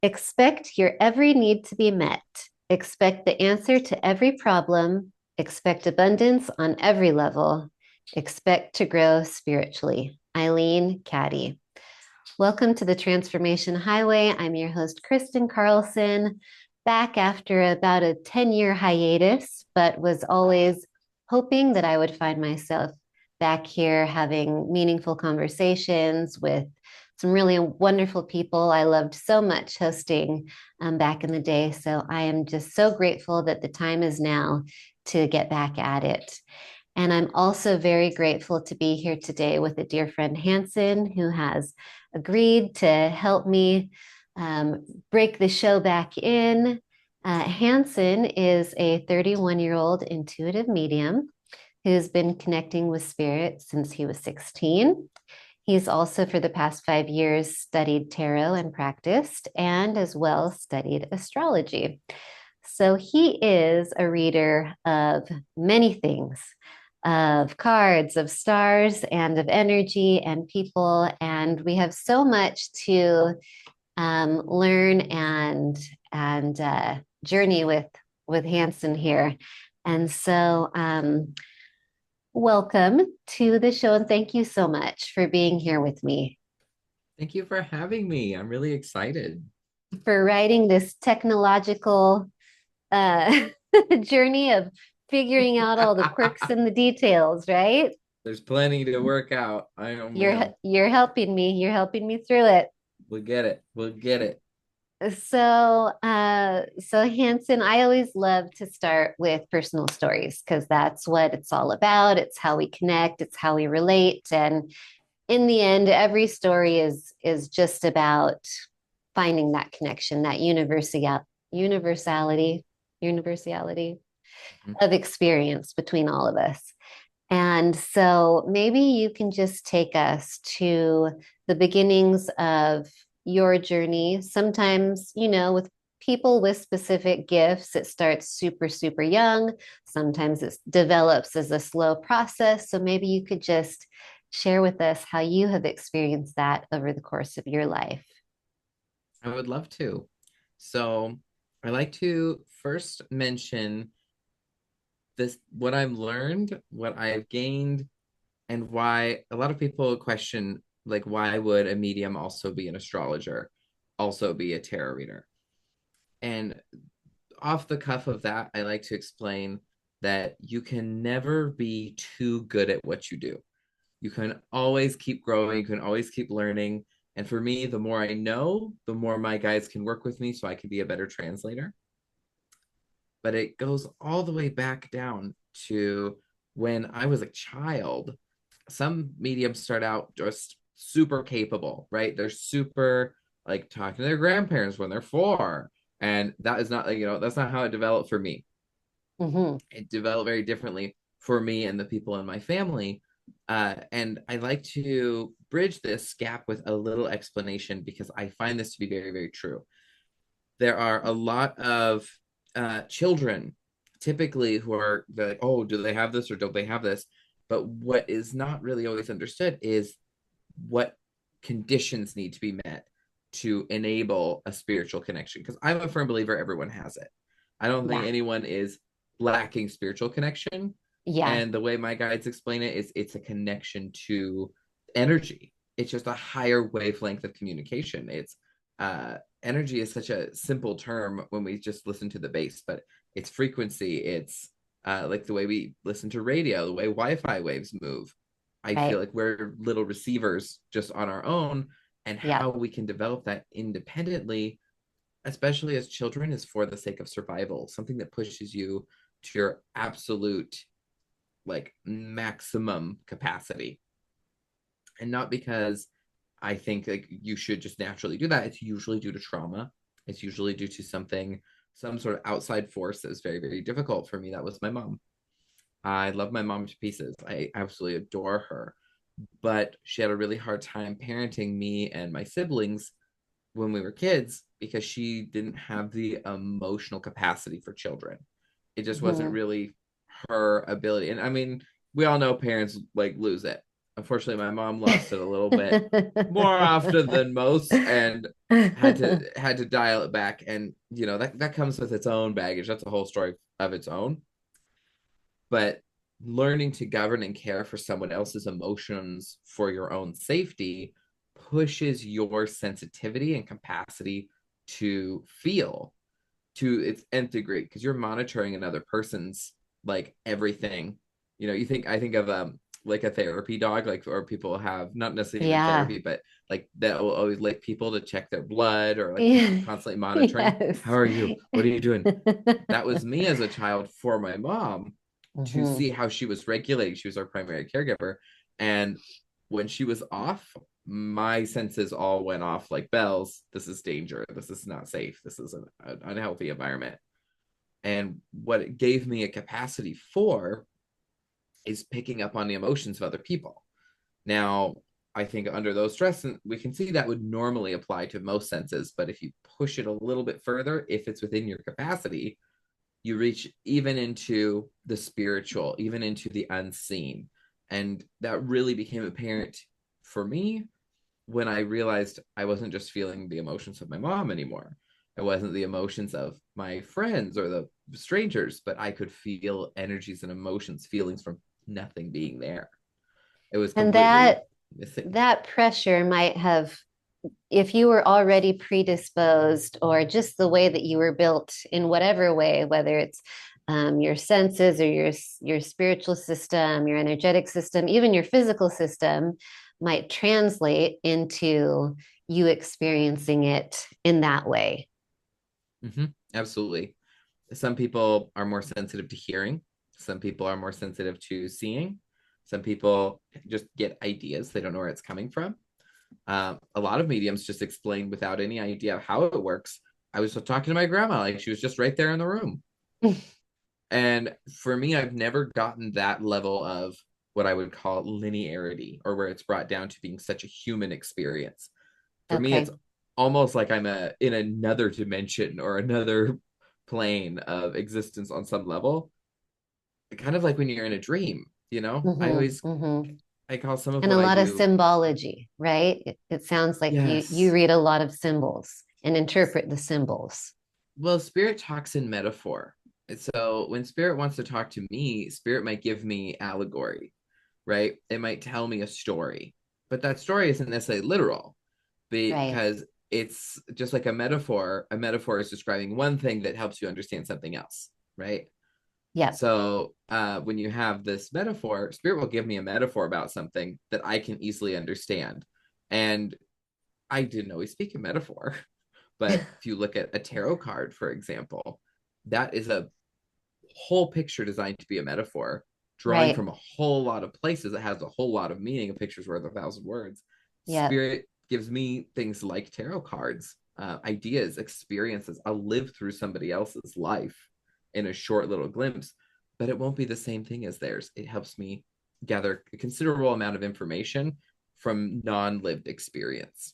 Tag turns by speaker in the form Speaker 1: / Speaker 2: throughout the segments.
Speaker 1: Expect your every need to be met. Expect the answer to every problem. Expect abundance on every level. Expect to grow spiritually. Eileen Caddy. Welcome to the Transformation Highway. I'm your host, Kristin Carlson, back after about a 10-year hiatus, but was always hoping that I would find myself back here having meaningful conversations with some really wonderful people. I loved so much hosting back in the day. So I am just so grateful that the time is now to get back at it. And I'm also very grateful to be here today with a dear friend, Hanson, who has agreed to help me break the show back in. Hanson is a 31-year-old intuitive medium who's been connecting with spirit since he was 16. He's also, for the past 5 years, studied tarot and practiced, and as well studied astrology. So he is a reader of many things, of cards, of stars, and of energy and people. And we have so much to learn and journey with Hanson here. And so welcome to the show, and thank you so much for being here with me.
Speaker 2: Thank you for having me. I'm really excited.
Speaker 1: For writing this technological uh, journey of figuring out all the quirks and the details, right?
Speaker 2: There's plenty to work out. I am
Speaker 1: You're
Speaker 2: will.
Speaker 1: you're helping me. You're helping me through it.
Speaker 2: We'll get it. We'll get it.
Speaker 1: So Hanson, I always love to start with personal stories because that's what it's all about. It's how we connect, it's how we relate, and in the end, every story is just about finding that connection, that universality, universality
Speaker 2: Mhm.
Speaker 1: of experience between all of us. And so maybe you can just take us to the beginnings of your journey. Sometimes, with people with specific gifts, it starts super, super young. Sometimes it develops as a slow process. So maybe you could just share with us how you have experienced that over the course of your life.
Speaker 2: I would love to. So, I like to first mention this what I've learned, what I've gained, and why a lot of people question like why would a medium also be an astrologer, also be a tarot reader? And off the cuff of that, I like to explain that you can never be too good at what you do. You can always keep growing, you can always keep learning. And for me, the more I know, the more my guides can work with me so I can be a better translator. But it goes all the way back down to when I was a child. Some mediums start out just super capable, right? They're super like talking to their grandparents when they're 4. And that is not like, that's not how it developed for me.
Speaker 1: Mm-hmm.
Speaker 2: It developed very differently for me and the people in my family. And I like to bridge this gap with a little explanation because I find this to be very, very true. There are a lot of children typically who are like, oh, do they have this or don't they have this? But what is not really always understood is what conditions need to be met to enable a spiritual connection. Because I'm a firm believer everyone has it. I don't think
Speaker 1: Yeah.
Speaker 2: anyone is lacking spiritual connection.
Speaker 1: Yeah.
Speaker 2: And the way my guides explain it is it's a connection to energy. It's just a higher wavelength of communication. It's energy is such a simple term when we just listen to the base, but it's frequency. It's like the way we listen to radio, the way Wi-Fi waves move. I feel
Speaker 1: Right.
Speaker 2: like we're little receivers just on our own, and
Speaker 1: Yeah.
Speaker 2: how we can develop that independently, especially as children, is for the sake of survival, something that pushes you to your absolute like maximum capacity. And not because I think like you should just naturally do that. It's usually due to trauma. It's usually due to something, some sort of outside force that was very, very difficult for me. That was my mom. I love my mom to pieces. I absolutely adore her. But she had a really hard time parenting me and my siblings when we were kids because she didn't have the emotional capacity for children. It just wasn't
Speaker 1: Mm-hmm.
Speaker 2: really her ability. And I mean, we all know parents like lose it. Unfortunately, my mom lost it a little bit more often than most, and had to dial it back. And that comes with its own baggage. That's a whole story of its own. But learning to govern and care for someone else's emotions for your own safety pushes your sensitivity and capacity to feel to its nth degree, because you're monitoring another person's like everything. I think of like a therapy dog, like, or people have not necessarily even
Speaker 1: Yeah.
Speaker 2: therapy, but like that will always lick people to check their blood, or like
Speaker 1: Yeah.
Speaker 2: constantly monitoring,
Speaker 1: Yes.
Speaker 2: how are you, what are you doing? That was me as a child for my mom, to
Speaker 1: Hmm.
Speaker 2: see how she was regulating. She was our primary caregiver, and when she was off, my senses all went off like bells. This is danger. This is not safe. This is an unhealthy environment. And what it gave me a capacity for is picking up on the emotions of other people. Now, I think under those stress, we can see that would normally apply to most senses, but if you push it a little bit further, if it's within your capacity, you reach even into the spiritual, even into the unseen. And that really became apparent for me when I realized I wasn't just feeling the emotions of my mom anymore. It wasn't the emotions of my friends or the strangers, but I could feel energies and emotions, feelings from nothing being there. It was
Speaker 1: And
Speaker 2: completely missing.
Speaker 1: that pressure might have, if you were already predisposed, or just the way that you were built in whatever way, whether it's your senses or your spiritual system, your energetic system, even your physical system, might translate into you experiencing it in that way.
Speaker 2: Mm-hmm. Absolutely. Some people are more sensitive to hearing. Some people are more sensitive to seeing. Some people just get ideas. They don't know where it's coming from. A lot of mediums just explain without any idea of how it works. I was talking to my grandma, like she was just right there in the room. And for me, I've never gotten that level of what I would call linearity, or where it's brought down to being such a human experience. For me, it's
Speaker 1: Okay.
Speaker 2: almost like I'm in another dimension or another plane of existence on some level. Kind of like when you're in a dream,
Speaker 1: Hmm. Hmm.
Speaker 2: I call some of
Speaker 1: And a
Speaker 2: what I
Speaker 1: lot of
Speaker 2: do.
Speaker 1: symbology, right? It sounds like you
Speaker 2: Yes.
Speaker 1: read a lot of symbols and interpret the symbols.
Speaker 2: Well, spirit talks in metaphor. So when spirit wants to talk to me, spirit might give me allegory, right? It might tell me a story, but that story isn't necessarily literal,
Speaker 1: Right.
Speaker 2: because it's just like a metaphor. A metaphor is describing one thing that helps you understand something else, right?
Speaker 1: Yep.
Speaker 2: So when you have this metaphor, spirit will give me a metaphor about something that I can easily understand. And I didn't always speak in metaphor. But if you look at a tarot card, for example, that is a whole picture designed to be a metaphor, drawing
Speaker 1: Right.
Speaker 2: from a whole lot of places. It has a whole lot of meaning. A picture's worth 1,000 words.
Speaker 1: Yep.
Speaker 2: Spirit gives me things like tarot cards, ideas, experiences. I'll live through somebody else's life in a short little glimpse, but it won't be the same thing as theirs. It helps me gather a considerable amount of information from non-lived experience.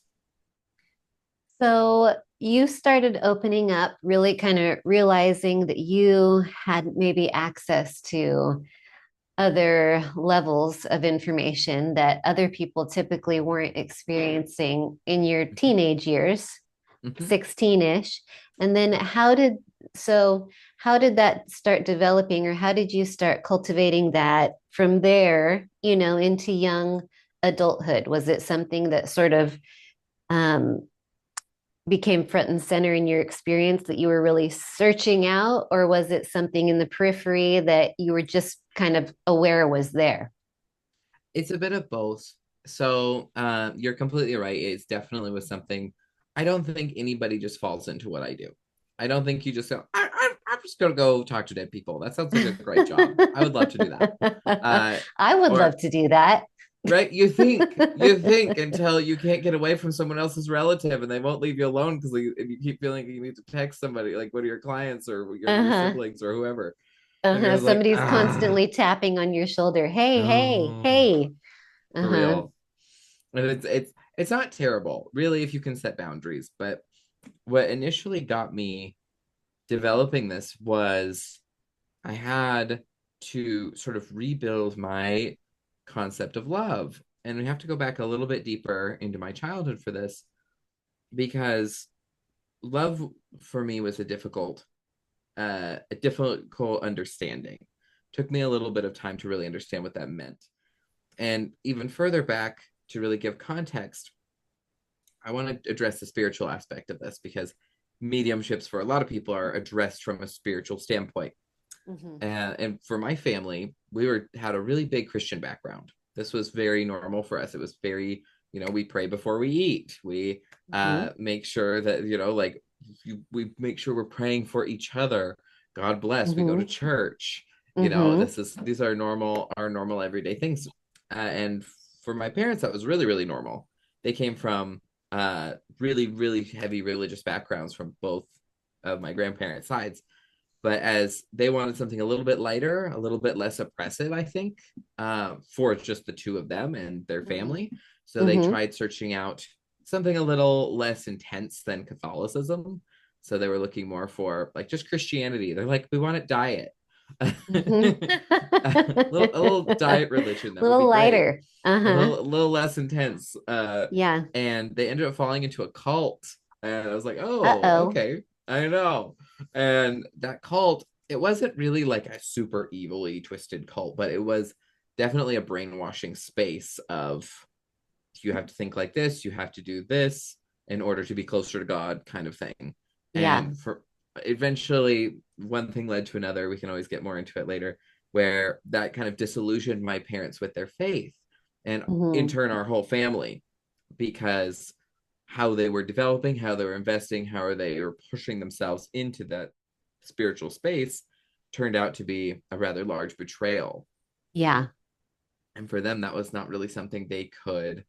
Speaker 1: So you started opening up, really kind of realizing that you had maybe access to other levels of information that other people typically weren't experiencing in your teenage years,
Speaker 2: Mm-hmm.
Speaker 1: 16-ish. And then so how did that start developing, or how did you start cultivating that from there, into young adulthood? Was it something that sort of um, became front and center in your experience that you were really searching out, or was it something in the periphery that you were just kind of aware was there?
Speaker 2: It's a bit of both. So you're completely right. It's definitely was something. I don't think anybody just falls into what I do. I don't think you just go, I'm just going to go talk to dead people. That sounds like a great job. I would love to do that. Uh,
Speaker 1: I would love
Speaker 2: or,
Speaker 1: to do that.
Speaker 2: right, you think until you can't get away from someone else's relative, and they won't leave you alone because you keep feeling you need to text somebody, like one of your clients or your
Speaker 1: Uh-huh.
Speaker 2: siblings or whoever. And
Speaker 1: Uh-huh.
Speaker 2: you're like,
Speaker 1: Somebody's constantly tapping on your shoulder. Hey, hey,
Speaker 2: no,
Speaker 1: hey.
Speaker 2: for
Speaker 1: Uh-huh.
Speaker 2: real. And it's not terrible, really, if you can set boundaries. But what initially got me developing this was I had to sort of rebuild my concept of love. And we have to go back a little bit deeper into my childhood for this, because love for me was a difficult understanding. Took me a little bit of time to really understand what that meant. And even further back, to really give context, I want to address the spiritual aspect of this, because mediumships for a lot of people are addressed from a spiritual standpoint.
Speaker 1: Mm-hmm.
Speaker 2: And for my family, had a really big Christian background. This was very normal for us. It was very, we pray before we eat. We
Speaker 1: Mm-hmm.
Speaker 2: make sure that, like, we make sure we're praying for each other. God bless. We go to
Speaker 1: Mm-hmm.
Speaker 2: church.
Speaker 1: Mm-hmm.
Speaker 2: These are our normal everyday things. And for my parents, that was really, really normal. They came from really, really heavy religious backgrounds from both of my grandparents' sides. But as they wanted something a little bit lighter, a little bit less oppressive, I think, for just the two of them and their family. So they
Speaker 1: Mm-hmm.
Speaker 2: tried searching out something a little less intense than Catholicism. So they were looking more for like just Christianity. They're like, we want a diet.
Speaker 1: Mm-hmm.
Speaker 2: A little diet religion, that would be
Speaker 1: Little
Speaker 2: great.
Speaker 1: lighter.
Speaker 2: A
Speaker 1: Uh-huh.
Speaker 2: little less intense.
Speaker 1: Yeah.
Speaker 2: And they ended up falling into a cult. And I was like, oh,
Speaker 1: Uh-oh.
Speaker 2: okay, I know. And that cult, it wasn't really like a super evilly twisted cult, but it was definitely a brainwashing space of, you have to think like this, you have to do this in order to be closer to God, kind of thing.
Speaker 1: Yeah.
Speaker 2: And for eventually, one thing led to another. We can always get more into it later, where that kind of disillusioned my parents with their faith, and in
Speaker 1: Mm-hmm.
Speaker 2: turn, our whole family, because how they were developing, how they were investing, how they were pushing themselves into that spiritual space turned out to be a rather large betrayal.
Speaker 1: Yeah.
Speaker 2: And for them, that was not really something they could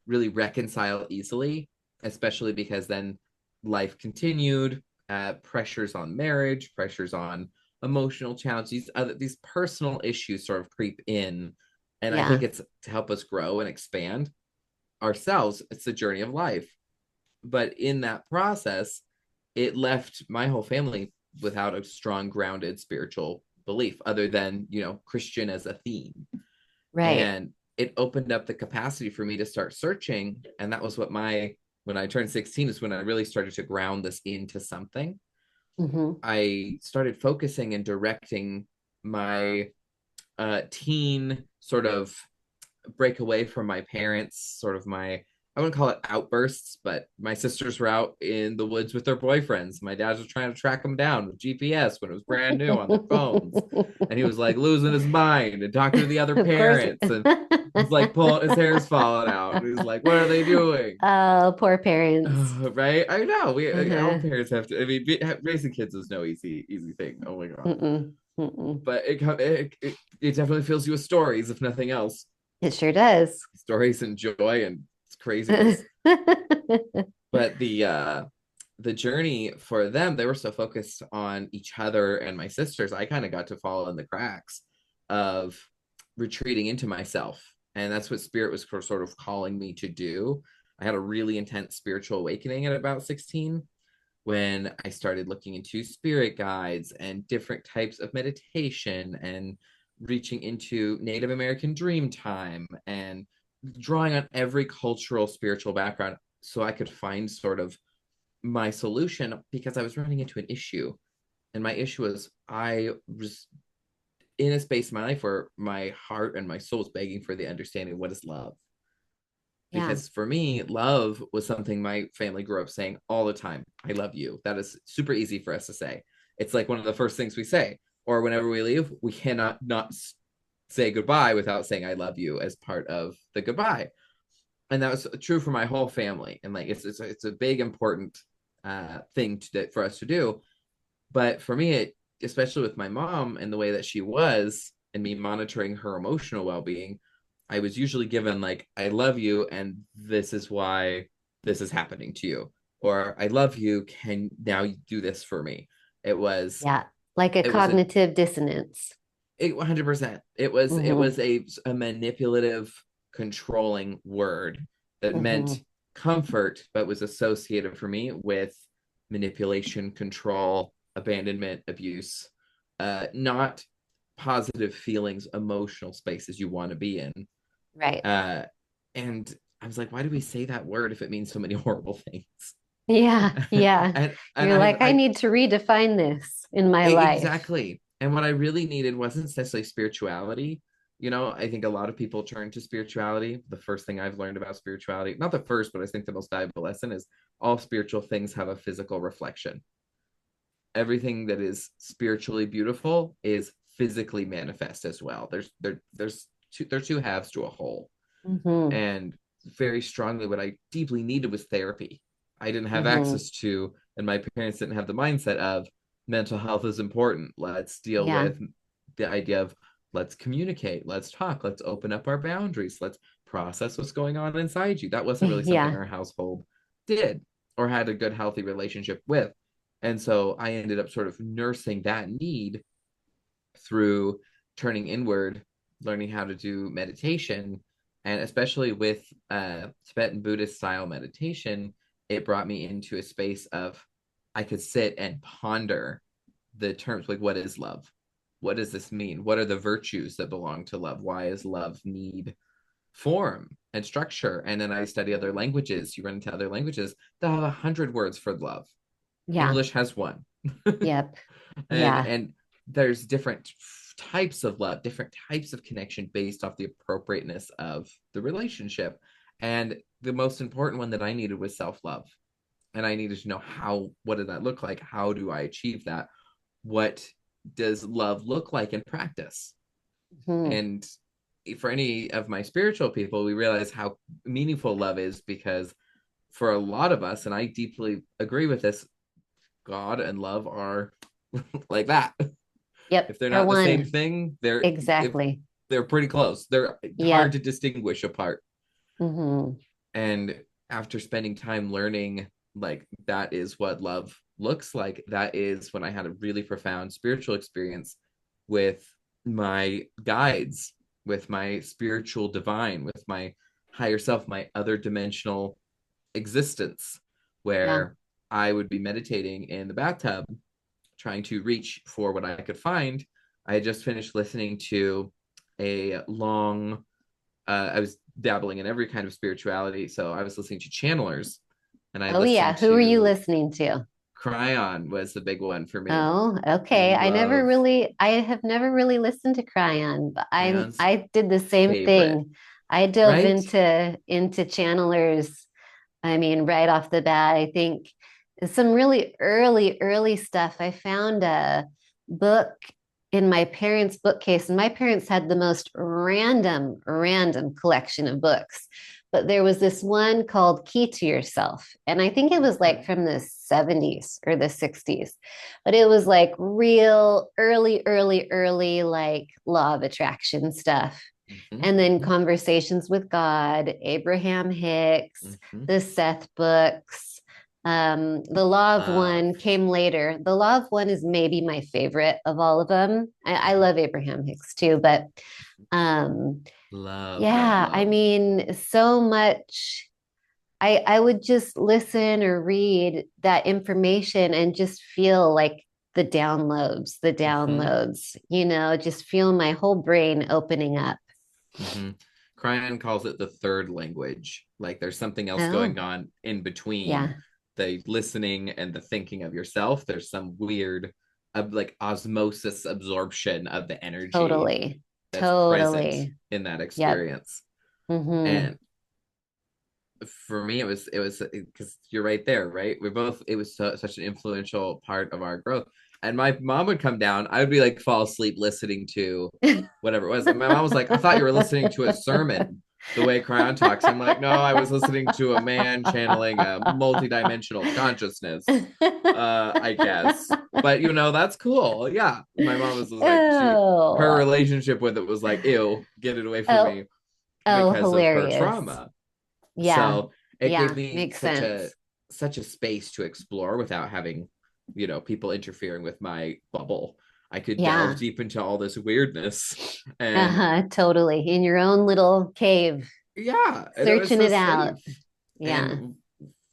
Speaker 2: really reconcile easily, especially because then life continued, pressures on marriage, pressures on emotional challenges, these personal issues sort of creep in. And I think
Speaker 1: Yeah.
Speaker 2: it's to help us grow and expand ourselves. It's the journey of life. But in that process, it left my whole family without a strong, grounded spiritual belief other than, Christian as a theme.
Speaker 1: Right.
Speaker 2: And it opened up the capacity for me to start searching. And that was when I turned 16 is when I really started to ground this into something.
Speaker 1: Mm-hmm.
Speaker 2: I started focusing and directing my teen sort of break away from my parents, sort of I wouldn't call it outbursts, but my sisters were out in the woods with their boyfriends. My dad was trying to track them down with GPS when it was brand new on their phones. And he was like losing his mind and talking to the other
Speaker 1: Of course.
Speaker 2: parents. And he's like pulling his hair's falling out. And he's like, what are they doing?
Speaker 1: Oh, poor parents.
Speaker 2: Right? I know. All
Speaker 1: Uh-huh.
Speaker 2: parents have to. I mean, raising kids is no easy thing. Oh my God.
Speaker 1: Mm-mm. Mm-mm.
Speaker 2: But it definitely fills you with stories, if nothing else.
Speaker 1: It sure does.
Speaker 2: Stories and joy and craziness. But the journey for them, they were so focused on each other and my sisters. I kind of got to fall in the cracks of retreating into myself. And that's what spirit was sort of calling me to do. I had a really intense spiritual awakening at about 16, when I started looking into spirit guides and different types of meditation, and reaching into Native American dream time and drawing on every cultural spiritual background so I could find sort of my solution, because I was running into an issue. And my issue was, I was in a space in my life where my heart and my soul was begging for the understanding of what is love.
Speaker 1: Yeah.
Speaker 2: Because for me, love was something my family grew up saying all the time. I love you. That is super easy for us to say. It's like one of the first things we say. Or whenever we leave, we cannot not say goodbye without saying I love you as part of the goodbye. And that was true for my whole family. And like it's a big important thing for us to do. But for me, especially with my mom and the way that she was, and me monitoring her emotional well-being, I was usually given like, I love you, and this is why this is happening to you. Or I love you, can now you do this for me. It was
Speaker 1: Yeah. Like a
Speaker 2: it was a
Speaker 1: cognitive dissonance.
Speaker 2: 100%. It was
Speaker 1: Mm-hmm.
Speaker 2: a manipulative, controlling word that meant
Speaker 1: Mm-hmm.
Speaker 2: comfort, but was associated for me with manipulation, control, abandonment, abuse, not positive feelings, emotional spaces you want to be in.
Speaker 1: Right.
Speaker 2: Uh, And I was like, why do we say that word if it means so many horrible things?
Speaker 1: Yeah. Yeah.
Speaker 2: And
Speaker 1: You're like, I
Speaker 2: I
Speaker 1: need to redefine this in my life.
Speaker 2: exactly. And what I really needed wasn't necessarily spirituality. You know, I think a lot of people turn to spirituality. The first thing I've learned about spirituality, not the first, but I think the most valuable lesson is all spiritual things have a physical reflection. Everything that is spiritually beautiful is physically manifest as well. There's two halves to a whole.
Speaker 1: Hmm.
Speaker 2: And very strongly, what I deeply needed was therapy. I didn't have
Speaker 1: Hmm.
Speaker 2: access to, and my parents didn't have the mindset of mental health is important. Let's deal
Speaker 1: Yeah.
Speaker 2: with the idea of let's communicate, let's talk, let's open up our boundaries, let's process what's going on inside you. That wasn't really something
Speaker 1: Yeah.
Speaker 2: our household did or had a good, healthy relationship with. And so I ended up sort of nursing that need through turning inward, learning how to do meditation, and especially with Tibetan Buddhist style meditation, it brought me into a space of I could sit and ponder the terms like what is love? What does this mean? What are the virtues that belong to love? Why does love need form and structure? And then I study other languages. You run into other languages that have 100 words for love.
Speaker 1: Yeah.
Speaker 2: English has one.
Speaker 1: Yep.
Speaker 2: and
Speaker 1: Yeah.
Speaker 2: and there's different types of love, different types of connection based off the appropriateness of the relationship. And the most important one that I needed was self-love. And I needed to know what did that look like? How do I achieve that? What does love look like in practice?
Speaker 1: Hmm.
Speaker 2: And for any of my spiritual people, we realize how meaningful love is because for a lot of us, and I deeply agree with this, God and love are like that.
Speaker 1: Yep.
Speaker 2: If they're
Speaker 1: They're
Speaker 2: not the same
Speaker 1: one.
Speaker 2: thing, if
Speaker 1: Exactly.
Speaker 2: they're pretty close. They're hard to
Speaker 1: Yep.
Speaker 2: distinguish apart.
Speaker 1: Hmm.
Speaker 2: And after spending time learning like that is what love looks like, that is when I had a really profound spiritual experience with my guides, with my spiritual divine, with my higher self, my other dimensional existence,
Speaker 1: Yeah.
Speaker 2: where I would be meditating in the bathtub trying to reach for what I could find. I had just finished listening to a long, I was dabbling in every kind of spirituality. So I was listening to channelers and I
Speaker 1: Oh yeah.
Speaker 2: listened
Speaker 1: Who are you
Speaker 2: to
Speaker 1: listening to?
Speaker 2: Cryon was the big one for me.
Speaker 1: Oh,
Speaker 2: I
Speaker 1: okay.
Speaker 2: love
Speaker 1: I have never really listened to Cryon, but
Speaker 2: Cryon's
Speaker 1: I did the same
Speaker 2: favorite,
Speaker 1: thing. I dove
Speaker 2: right?
Speaker 1: into channelers. I mean, right off the bat, I think some really early stuff. I found a book in my parents' bookcase, and my parents had the most random collection of books. But there was this one called Key to Yourself. And I think it was like
Speaker 2: Okay.
Speaker 1: from the 70s or the 60s. But it was like real early, like law of attraction stuff.
Speaker 2: Mm-hmm,
Speaker 1: And then
Speaker 2: mm-hmm,
Speaker 1: Conversations with God, Abraham Hicks,
Speaker 2: mm-hmm.
Speaker 1: the Seth books. The Law of
Speaker 2: Love.
Speaker 1: One came later. The Law of One is maybe my favorite of all of them. I
Speaker 2: Mm-hmm.
Speaker 1: love Abraham Hicks too, but um,
Speaker 2: Love,
Speaker 1: yeah, I
Speaker 2: love.
Speaker 1: mean, so much. I would just listen or read that information and just feel like the
Speaker 2: Mm-hmm,
Speaker 1: downloads, just feel my whole brain opening up.
Speaker 2: mm-hmm. Cryon calls it the third language. Like there's something else
Speaker 1: Oh,
Speaker 2: going on in between
Speaker 1: yeah,
Speaker 2: the listening and the thinking of yourself. There's some weird, like osmosis absorption of the energy
Speaker 1: totally.
Speaker 2: that's present
Speaker 1: Totally.
Speaker 2: in that
Speaker 1: Yep.
Speaker 2: experience.
Speaker 1: Mm-hmm.
Speaker 2: And for me, it was because you're right there, right? It was such an influential part of our growth. And my mom would come down, I would be like fall asleep listening to whatever it was. And my mom was like, I thought you were listening to a sermon the way Cryon talks. I'm like, no, I was listening to a man channeling a multidimensional consciousness, I guess. But that's cool. Yeah. My mom was like, her
Speaker 1: Oh,
Speaker 2: relationship with it was like, ew, get it away from
Speaker 1: oh,
Speaker 2: me
Speaker 1: oh,
Speaker 2: because of her
Speaker 1: hilarious.
Speaker 2: trauma.
Speaker 1: Yeah,
Speaker 2: So it gave
Speaker 1: yeah,
Speaker 2: me
Speaker 1: makes sense.
Speaker 2: such a space to explore without having, people interfering with my bubble. I could delve
Speaker 1: Yeah,
Speaker 2: deep into all this weirdness. And
Speaker 1: uh-huh, totally. In your own little cave,
Speaker 2: yeah, and it was
Speaker 1: searching
Speaker 2: so
Speaker 1: it out.
Speaker 2: safe.
Speaker 1: Yeah.
Speaker 2: And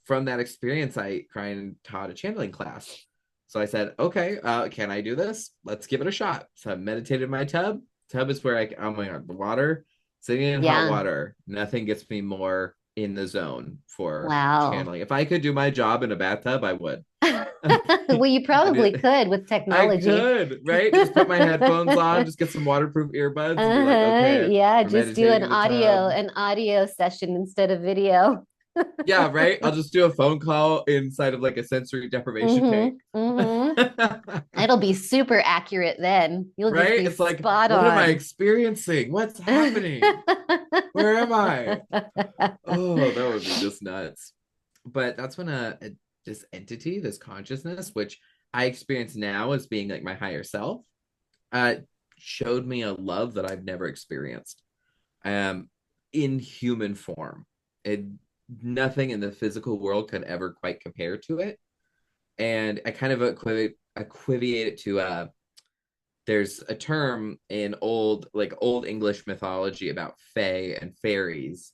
Speaker 2: from that experience, I kind of taught a channeling class. So I said, okay, can I do this? Let's give it a shot. So I meditated in my tub. Tub is where oh my God, the water. Sitting in hot
Speaker 1: Yeah.
Speaker 2: water, nothing gets me more in the zone for
Speaker 1: Wow.
Speaker 2: channeling. If I could do my job in a bathtub, I would.
Speaker 1: Well, you
Speaker 2: I
Speaker 1: probably
Speaker 2: did.
Speaker 1: could with
Speaker 2: I
Speaker 1: technology.
Speaker 2: could, right? Just put my headphones on, just get some waterproof earbuds and be like,
Speaker 1: Uh-huh.
Speaker 2: okay,
Speaker 1: Yeah,
Speaker 2: I'm
Speaker 1: just do
Speaker 2: meditating in the tub.
Speaker 1: an audio session instead of video.
Speaker 2: Yeah, right. I'll just do a phone call inside of like a sensory deprivation tank.
Speaker 1: Mm-hmm. Mm-hmm. It'll be super accurate then. You'll just
Speaker 2: Right?
Speaker 1: be
Speaker 2: It's like,
Speaker 1: spot
Speaker 2: what am I
Speaker 1: on.
Speaker 2: experiencing? What's happening? Where am I? Oh, that would be just nuts. But that's when this entity, this consciousness, which I experience now as being like my higher self, uh, showed me a love that I've never experienced. Um, in human form. It Nothing in the physical world could ever quite compare to it. And I kind of equivocate it to there's a term in old English mythology about fae and fairies,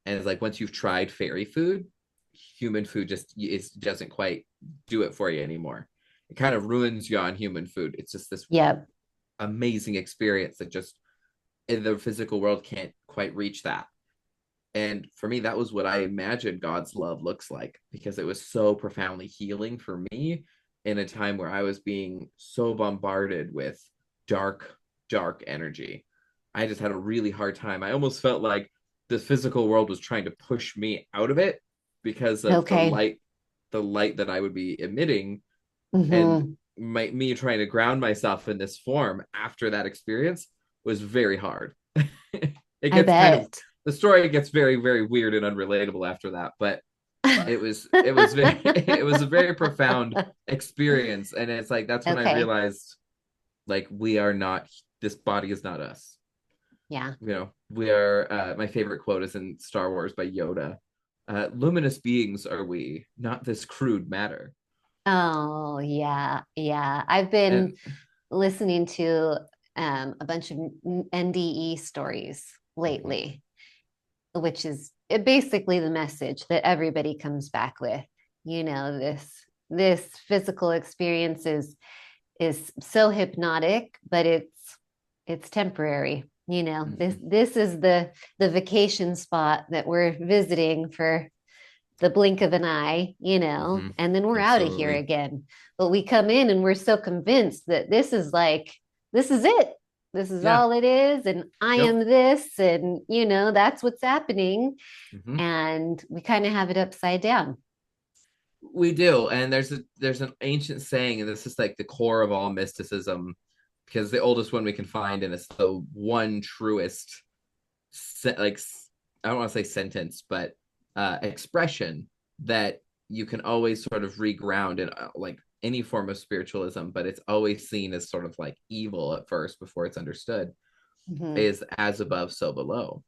Speaker 2: and it's like once you've tried fairy food, human food just doesn't quite do it for you anymore. It kind of ruins you on human food. It's just this
Speaker 1: Yep.
Speaker 2: amazing experience that just in the physical world can't quite reach that. And for me, that was what I imagined God's love looks like because it was so profoundly healing for me in a time where I was being so bombarded with dark, dark energy. I just had a really hard time. I almost felt like the physical world was trying to push me out of it because of
Speaker 1: Okay.
Speaker 2: the light that I would be emitting, and
Speaker 1: Mm-hmm.
Speaker 2: me trying to ground myself in this form after that experience was very hard. It
Speaker 1: I
Speaker 2: gets kind of
Speaker 1: bet.
Speaker 2: the story gets very, very weird and unrelatable after that, but it was very it was a very profound experience. And it's like that's when I
Speaker 1: Okay.
Speaker 2: realized like we are not, this body is not us.
Speaker 1: Yeah.
Speaker 2: We are, my favorite quote is in Star Wars by Yoda. Luminous beings are we, not this crude matter.
Speaker 1: Oh, yeah. Yeah. I've been
Speaker 2: And
Speaker 1: listening to a bunch of NDE stories
Speaker 2: mhm,
Speaker 1: lately, which is basically the message that everybody comes back with. This physical experience is so hypnotic, but it's temporary. This
Speaker 2: mhm,
Speaker 1: this is the vacation spot that we're visiting for the blink of an eye,
Speaker 2: mhm,
Speaker 1: and then we're out of here
Speaker 2: absolutely.
Speaker 1: again. But we come in and we're so convinced that this is it. This is
Speaker 2: Yeah.
Speaker 1: all it is. And I
Speaker 2: Yep.
Speaker 1: am this. And, that's what's happening.
Speaker 2: Mhm.
Speaker 1: And we kind of have it upside down.
Speaker 2: We do, and there's an ancient saying, and this is like the core of all mysticism, because the oldest one we can find, and it's the one truest, like I don't want to say sentence, but expression that you can always sort of reground in like any form of spiritualism, but it's always seen as sort of like evil at first before it's understood.
Speaker 1: Mm-hmm.
Speaker 2: Is as above, so below.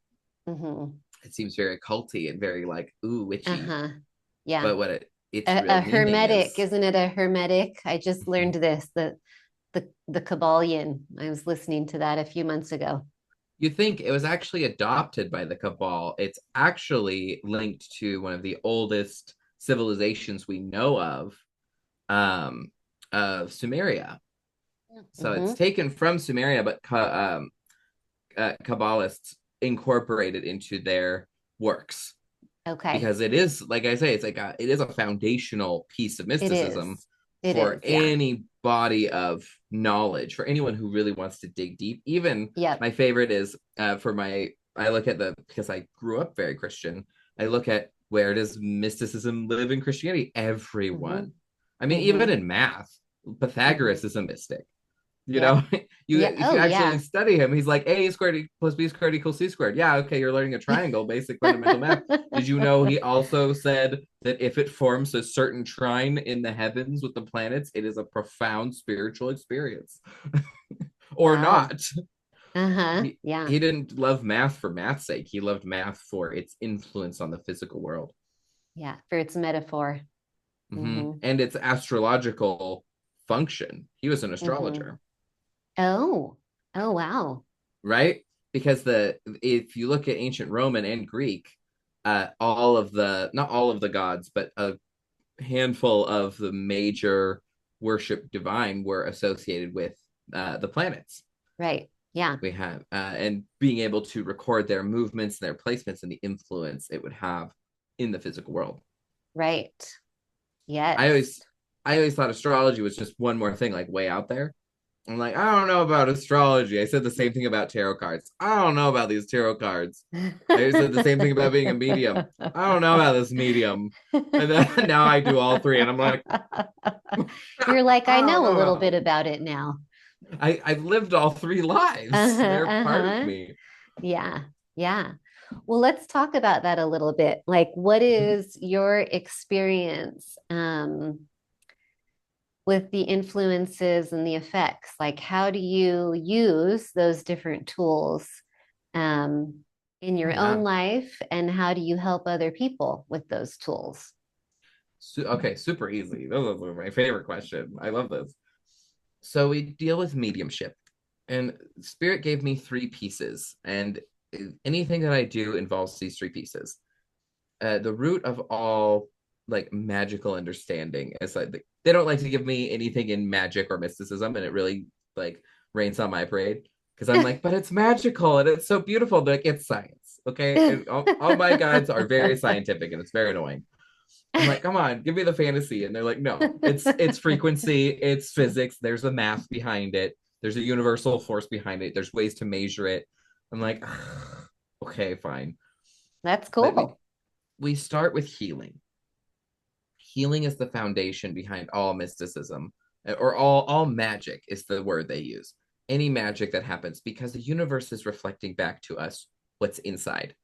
Speaker 1: Mm-hmm.
Speaker 2: It seems very occulty and very like ooh witchy,
Speaker 1: Uh-huh. Yeah.
Speaker 2: but its
Speaker 1: A
Speaker 2: real meaning
Speaker 1: hermetic,
Speaker 2: is.
Speaker 1: isn't it a hermetic? I just
Speaker 2: Mhm.
Speaker 1: learned this, the Kabbalion. I was listening to that a few months ago.
Speaker 2: You think it was actually adopted by the Cabal. It's actually linked to one of the oldest civilizations we know um, of Sumeria. So it's
Speaker 1: Mm-hmm.
Speaker 2: taken from Sumeria, but Kabbalists incorporate it into their works
Speaker 1: Okay.
Speaker 2: because it is, like I say, it is a foundational piece of
Speaker 1: It
Speaker 2: mysticism
Speaker 1: is. It
Speaker 2: for
Speaker 1: is. Yeah.
Speaker 2: any body of knowledge, for anyone who really wants to dig deep. Even
Speaker 1: Yep.
Speaker 2: my favorite is I look at because I grew up very Christian. I look at where does mysticism live in Christianity?
Speaker 1: Mm-hmm.
Speaker 2: Everyone. I mean, even
Speaker 1: Mm-hmm.
Speaker 2: in math,
Speaker 1: Mm-hmm.
Speaker 2: Pythagoras is a mystic. You know,
Speaker 1: Yep.
Speaker 2: you
Speaker 1: Yeah.
Speaker 2: if you
Speaker 1: Oh,
Speaker 2: actually
Speaker 1: yeah.
Speaker 2: study him, he's like a squared plus b squared equals c squared. Yeah, okay, you're learning a triangle, basic fundamental math. Did you know he also said that if it forms a certain trine in the heavens with the planets, it is a profound spiritual experience, or
Speaker 1: Wow.
Speaker 2: not?
Speaker 1: Uh-huh.
Speaker 2: He
Speaker 1: Yeah.
Speaker 2: didn't love math for math's sake. He loved math for its influence on the physical world.
Speaker 1: Yeah. For its metaphor. Mm-hmm.
Speaker 2: And its astrological function. He was an
Speaker 1: Mm-hmm.
Speaker 2: astrologer.
Speaker 1: Oh. Oh, wow.
Speaker 2: Right? Because the if you look at ancient Roman and Greek, all of the not all of the gods, but a handful of the major worship divine were associated with the planets.
Speaker 1: Right. Yeah.
Speaker 2: We have and being able to record their movements and their placements and the influence it would have in the physical world.
Speaker 1: Right.
Speaker 2: I
Speaker 1: Yes.
Speaker 2: always I always thought astrology was just one more thing like way out there. I'm like, I don't know about astrology. I said the same thing about tarot cards. I don't know about these tarot cards. I said the same thing about being a medium. I don't know about this medium. And then now I do all three, and I'm like,
Speaker 1: You're like, I
Speaker 2: I don't
Speaker 1: know a
Speaker 2: know
Speaker 1: little
Speaker 2: about.
Speaker 1: bit about it now.
Speaker 2: I've lived all three lives.
Speaker 1: Uh-huh,
Speaker 2: They're part of
Speaker 1: uh-huh.
Speaker 2: me.
Speaker 1: Yeah, yeah. Well, let's talk about that a little bit. Like, what
Speaker 2: Mhm.
Speaker 1: is your experience with the influences and the effects? Like, how do you use those different tools um, in
Speaker 2: Oh
Speaker 1: your own
Speaker 2: yeah.
Speaker 1: life, and how do you help other people with those tools?
Speaker 2: Okay, super easy. Those are my favorite question. I love this. So we deal with mediumship, and Spirit gave me three pieces, and anything that I do involves these three pieces. The root of all like magical understanding is like they don't like to give me anything in magic or mysticism, and it really like rains on my parade because I'm like, but it's magical and it's so beautiful. They're like, it's science, okay? And all my guides are very scientific, and it's very annoying. I'm like, come on, give me the fantasy. And they're like, no, it's frequency, it's physics, there's a math behind it, there's a universal force behind it, there's ways to measure it. I'm like, okay, fine.
Speaker 1: That's
Speaker 2: But
Speaker 1: cool.
Speaker 2: we start with healing. Healing is the foundation behind all mysticism, or all magic is the word they use. Any magic that happens because the universe is reflecting back to us what's inside.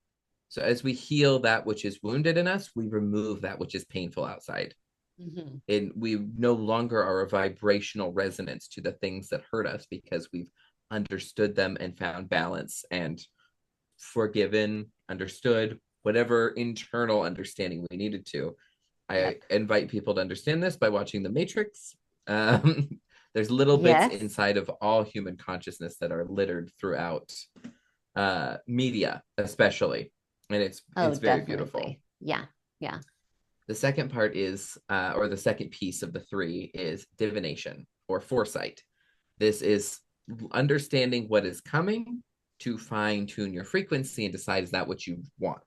Speaker 2: So as we heal that which is wounded in us, we remove that which is painful outside.
Speaker 1: Mhm.
Speaker 2: And we no longer are a vibrational resonance to the things that hurt us because we've understood them and found balance and forgiven, understood whatever internal understanding we needed to. I
Speaker 1: Yep.
Speaker 2: invite people to understand this by watching The Matrix. Um, there's little bits
Speaker 1: Yes.
Speaker 2: inside of all human consciousness that are littered throughout media, especially, and
Speaker 1: Oh,
Speaker 2: it's very beautiful.
Speaker 1: definitely. Yeah. Yeah.
Speaker 2: The second part is, or the second piece of the three is divination or foresight. This is understanding what is coming to fine tune your frequency and decide is that what you want.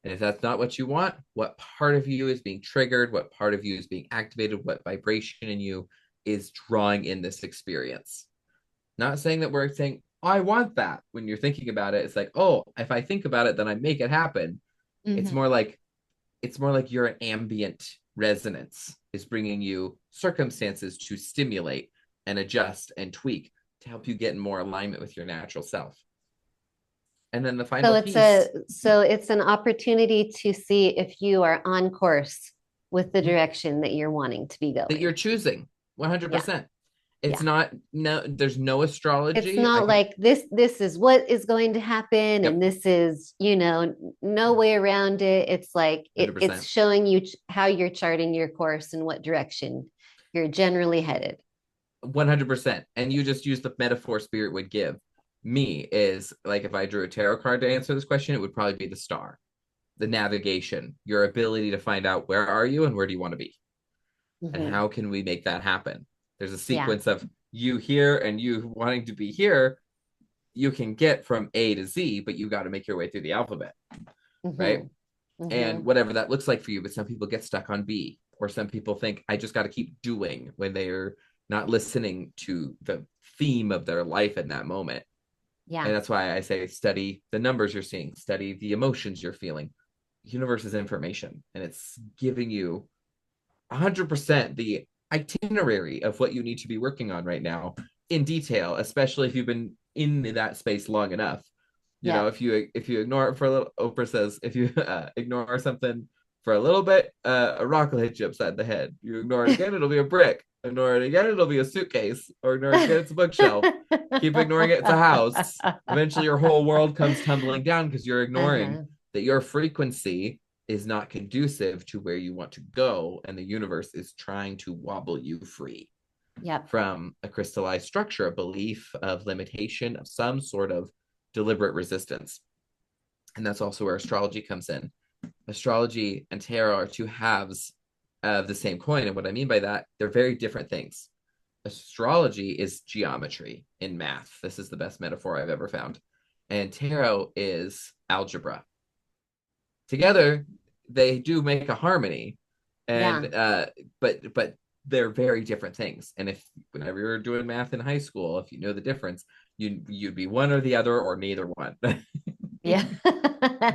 Speaker 2: And if that's not what you want, what part of you is being triggered, what part of you is being activated, what vibration in you is drawing in this experience. Not saying that we're saying, oh, I want that. When you're thinking about it, it's like, oh, if I think about it, then I make it happen. It's
Speaker 1: Hmm.
Speaker 2: more like your ambient resonance is bringing you circumstances to stimulate and adjust and tweak to help you get in more alignment with your natural self. And then the
Speaker 1: So
Speaker 2: final
Speaker 1: it's a
Speaker 2: piece
Speaker 1: so it's an opportunity to see if you are on course with the direction that you're wanting to be
Speaker 2: that you're
Speaker 1: going.
Speaker 2: choosing
Speaker 1: Yeah.
Speaker 2: 100%. It's
Speaker 1: Yeah.
Speaker 2: not, no, there's no
Speaker 1: It's
Speaker 2: astrology. I
Speaker 1: not
Speaker 2: can,
Speaker 1: like this is what is going to happen and
Speaker 2: yep,
Speaker 1: this is, no way around it. It's like it's
Speaker 2: 100%.
Speaker 1: showing you how you're charting your course and what direction you're generally headed.
Speaker 2: 100%. And you just use the metaphor Spirit would give me is like if I drew a tarot card to answer this question, it would probably be the star, the navigation, your ability to find out where are you and where do you want to be and
Speaker 1: Hmm.
Speaker 2: how can we make that happen. There's a
Speaker 1: Yeah.
Speaker 2: sequence of you here and you wanting to be here. You can get from A to Z, but you got to make your way through the alphabet, right?
Speaker 1: Hmm.
Speaker 2: And
Speaker 1: Hmm.
Speaker 2: whatever that looks like for you. But some people get stuck on B, or some people think I just got to keep doing when they're not listening to the theme of their life in that moment.
Speaker 1: Yeah.
Speaker 2: And that's why I say study the numbers you're seeing, study the emotions you're feeling. The universe is information, and it's giving you 100% the itinerary of what you need to be working on right now in detail, especially if you've been in that space long enough. You know,
Speaker 1: Yeah.
Speaker 2: if you ignore it for a little, Oprah says, if you ignore something for a little bit, a rock will hit you upside the head. You ignore it again, it'll be a brick. Ignore it again, it'll be a suitcase. Or ignore it again, it's a bookshelf. Keep ignoring it, it's a house. Eventually, your whole world comes tumbling down because you're ignoring
Speaker 1: Uh-huh.
Speaker 2: that your frequency is not conducive to where you want to go, and the universe is trying to wobble you free
Speaker 1: Yep.
Speaker 2: from a crystallized structure, a belief of limitation, of some sort of deliberate resistance. And that's also where astrology comes in. Astrology and tarot are two halves of the same coin. And what I mean by that, they're very different things. astrology is geometry in math. This is the best metaphor I've ever found. And tarot is algebra. Together, they do make a harmony, and
Speaker 1: Yeah.
Speaker 2: but they're very different things. And if whenever you're doing math in high school, if you know the difference, you'd be one or the other or neither one.
Speaker 1: Yeah.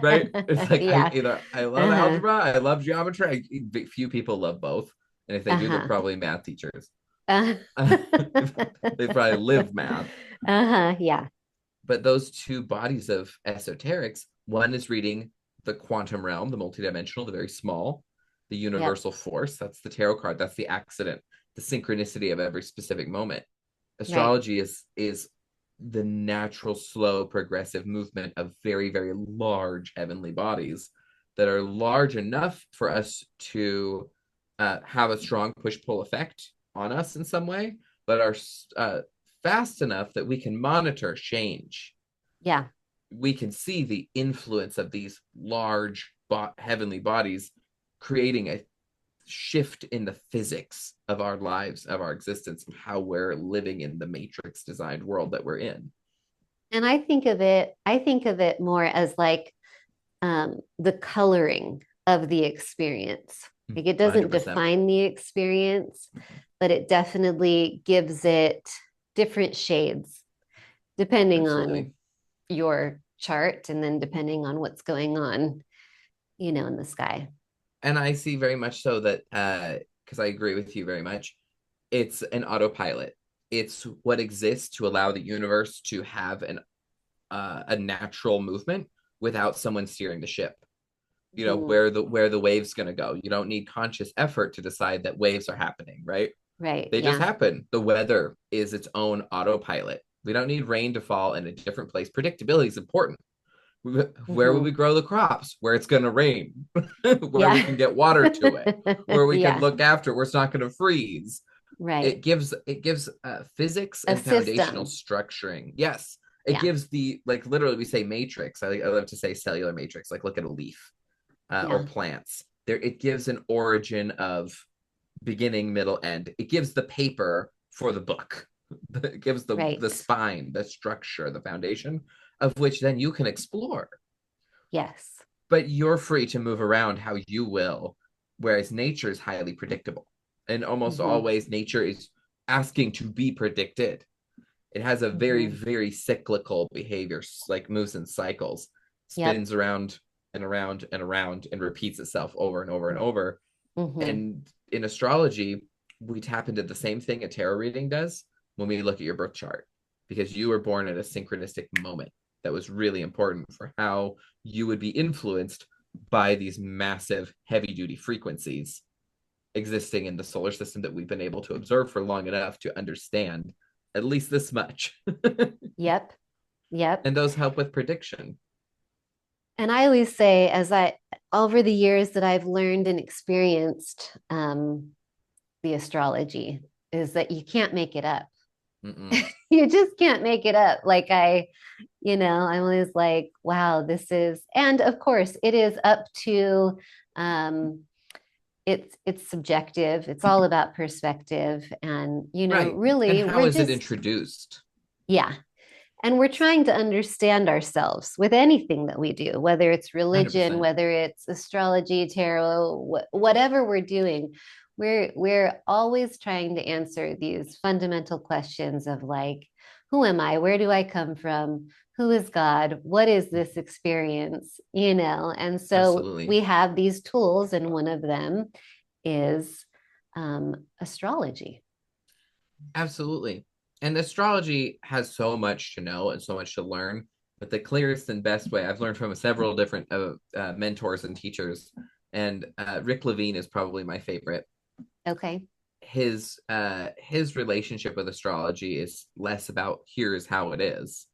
Speaker 2: Right? It's like
Speaker 1: Yeah.
Speaker 2: I love
Speaker 1: Uh-huh.
Speaker 2: algebra, I love geometry. Few people love both, and if they do, they're
Speaker 1: Uh-huh.
Speaker 2: probably math teachers.
Speaker 1: Uh-huh.
Speaker 2: They probably live math.
Speaker 1: Uh-huh. Yeah.
Speaker 2: But those two bodies of esoterics, one is reading the quantum realm, the multidimensional, the very small, the
Speaker 1: Yep.
Speaker 2: universal force. That's the tarot card. That's the accident, the synchronicity of every specific moment.
Speaker 1: Right.
Speaker 2: Astrology is the natural, slow, progressive movement of very, very large heavenly bodies that are large enough for us to have a strong push pull effect on us in some way, but are fast enough that we can monitor change.
Speaker 1: Yeah.
Speaker 2: We can see the influence of these large heavenly bodies creating a shift in the physics of our lives, of our existence, of how we're living in the matrix designed world that we're in.
Speaker 1: And I think of it more as like the coloring of the experience. Like it doesn't
Speaker 2: 100%.
Speaker 1: define the experience, but it definitely gives it different shades depending on
Speaker 2: Absolutely.
Speaker 1: your chart and then depending on what's going on, in the sky.
Speaker 2: And I see very much so that, because I agree with you very much, it's an autopilot. It's what exists to allow the universe to have a natural movement without someone steering the ship.
Speaker 1: Mhm.
Speaker 2: Where the wave's going to go. You don't need conscious effort to decide that waves are happening, right?
Speaker 1: Right.
Speaker 2: They just
Speaker 1: Yeah.
Speaker 2: happen. The weather is its own autopilot. We don't need rain to fall in a different place. Predictability is important. Where will we
Speaker 1: Hmm.
Speaker 2: grow the crops? Where it's going to rain, where we
Speaker 1: Yeah.
Speaker 2: can get water to it, where we can
Speaker 1: Yeah.
Speaker 2: look after it, where it's not going to freeze.
Speaker 1: Right.
Speaker 2: It gives physics
Speaker 1: A
Speaker 2: and foundational
Speaker 1: system.
Speaker 2: structuring. Yes, it
Speaker 1: Yeah.
Speaker 2: gives the, like, literally we say matrix. I love to say cellular matrix. Like, look at a leaf, or
Speaker 1: Yeah.
Speaker 2: plants. There, it gives an origin of beginning, middle, end. It gives the paper for the book. It gives the
Speaker 1: Right.
Speaker 2: spine, the structure, the foundation of which then you can explore.
Speaker 1: Yes.
Speaker 2: But you're free to move around how you will, whereas nature is highly predictable. And almost
Speaker 1: Hmm.
Speaker 2: always nature is asking to be predicted. It has a very,
Speaker 1: Hmm.
Speaker 2: very cyclical behavior, like moves in cycles,
Speaker 1: Yep.
Speaker 2: spins around and around and around and repeats itself over and over and over.
Speaker 1: Hmm.
Speaker 2: And in astrology, we tap into the same thing a tarot reading does when we look at your birth chart, because you were born at a synchronistic moment that was really important for how you would be influenced by these massive heavy duty frequencies existing in the solar system that we've been able to observe for long enough to understand at least this much.
Speaker 1: Yep. Yep.
Speaker 2: And those help with prediction.
Speaker 1: And I always say, over the years that I've learned and experienced the astrology, is that you can't make it up.
Speaker 2: Mm-mm.
Speaker 1: You just can't make it up. I'm always like, wow, and of course, it is up to, um, it's subjective. It's all about perspective, and
Speaker 2: Right. And
Speaker 1: really,
Speaker 2: how
Speaker 1: we're
Speaker 2: is it
Speaker 1: just,
Speaker 2: introduced?
Speaker 1: yeah, and we're trying to understand ourselves with anything that we do, whether it's religion,
Speaker 2: 100%.
Speaker 1: whether it's astrology, tarot, whatever we're doing. We're always trying to answer these fundamental questions of like, who am I? Where do I come from? Who is God? What is this experience? And so
Speaker 2: Absolutely.
Speaker 1: we have these tools, and one of them is astrology.
Speaker 2: Absolutely. And astrology has so much to know and so much to learn. But the clearest and best way I've learned from several different mentors and teachers, and Rick Levine is probably my favorite.
Speaker 1: Okay.
Speaker 2: His relationship with astrology is less about here's how it is,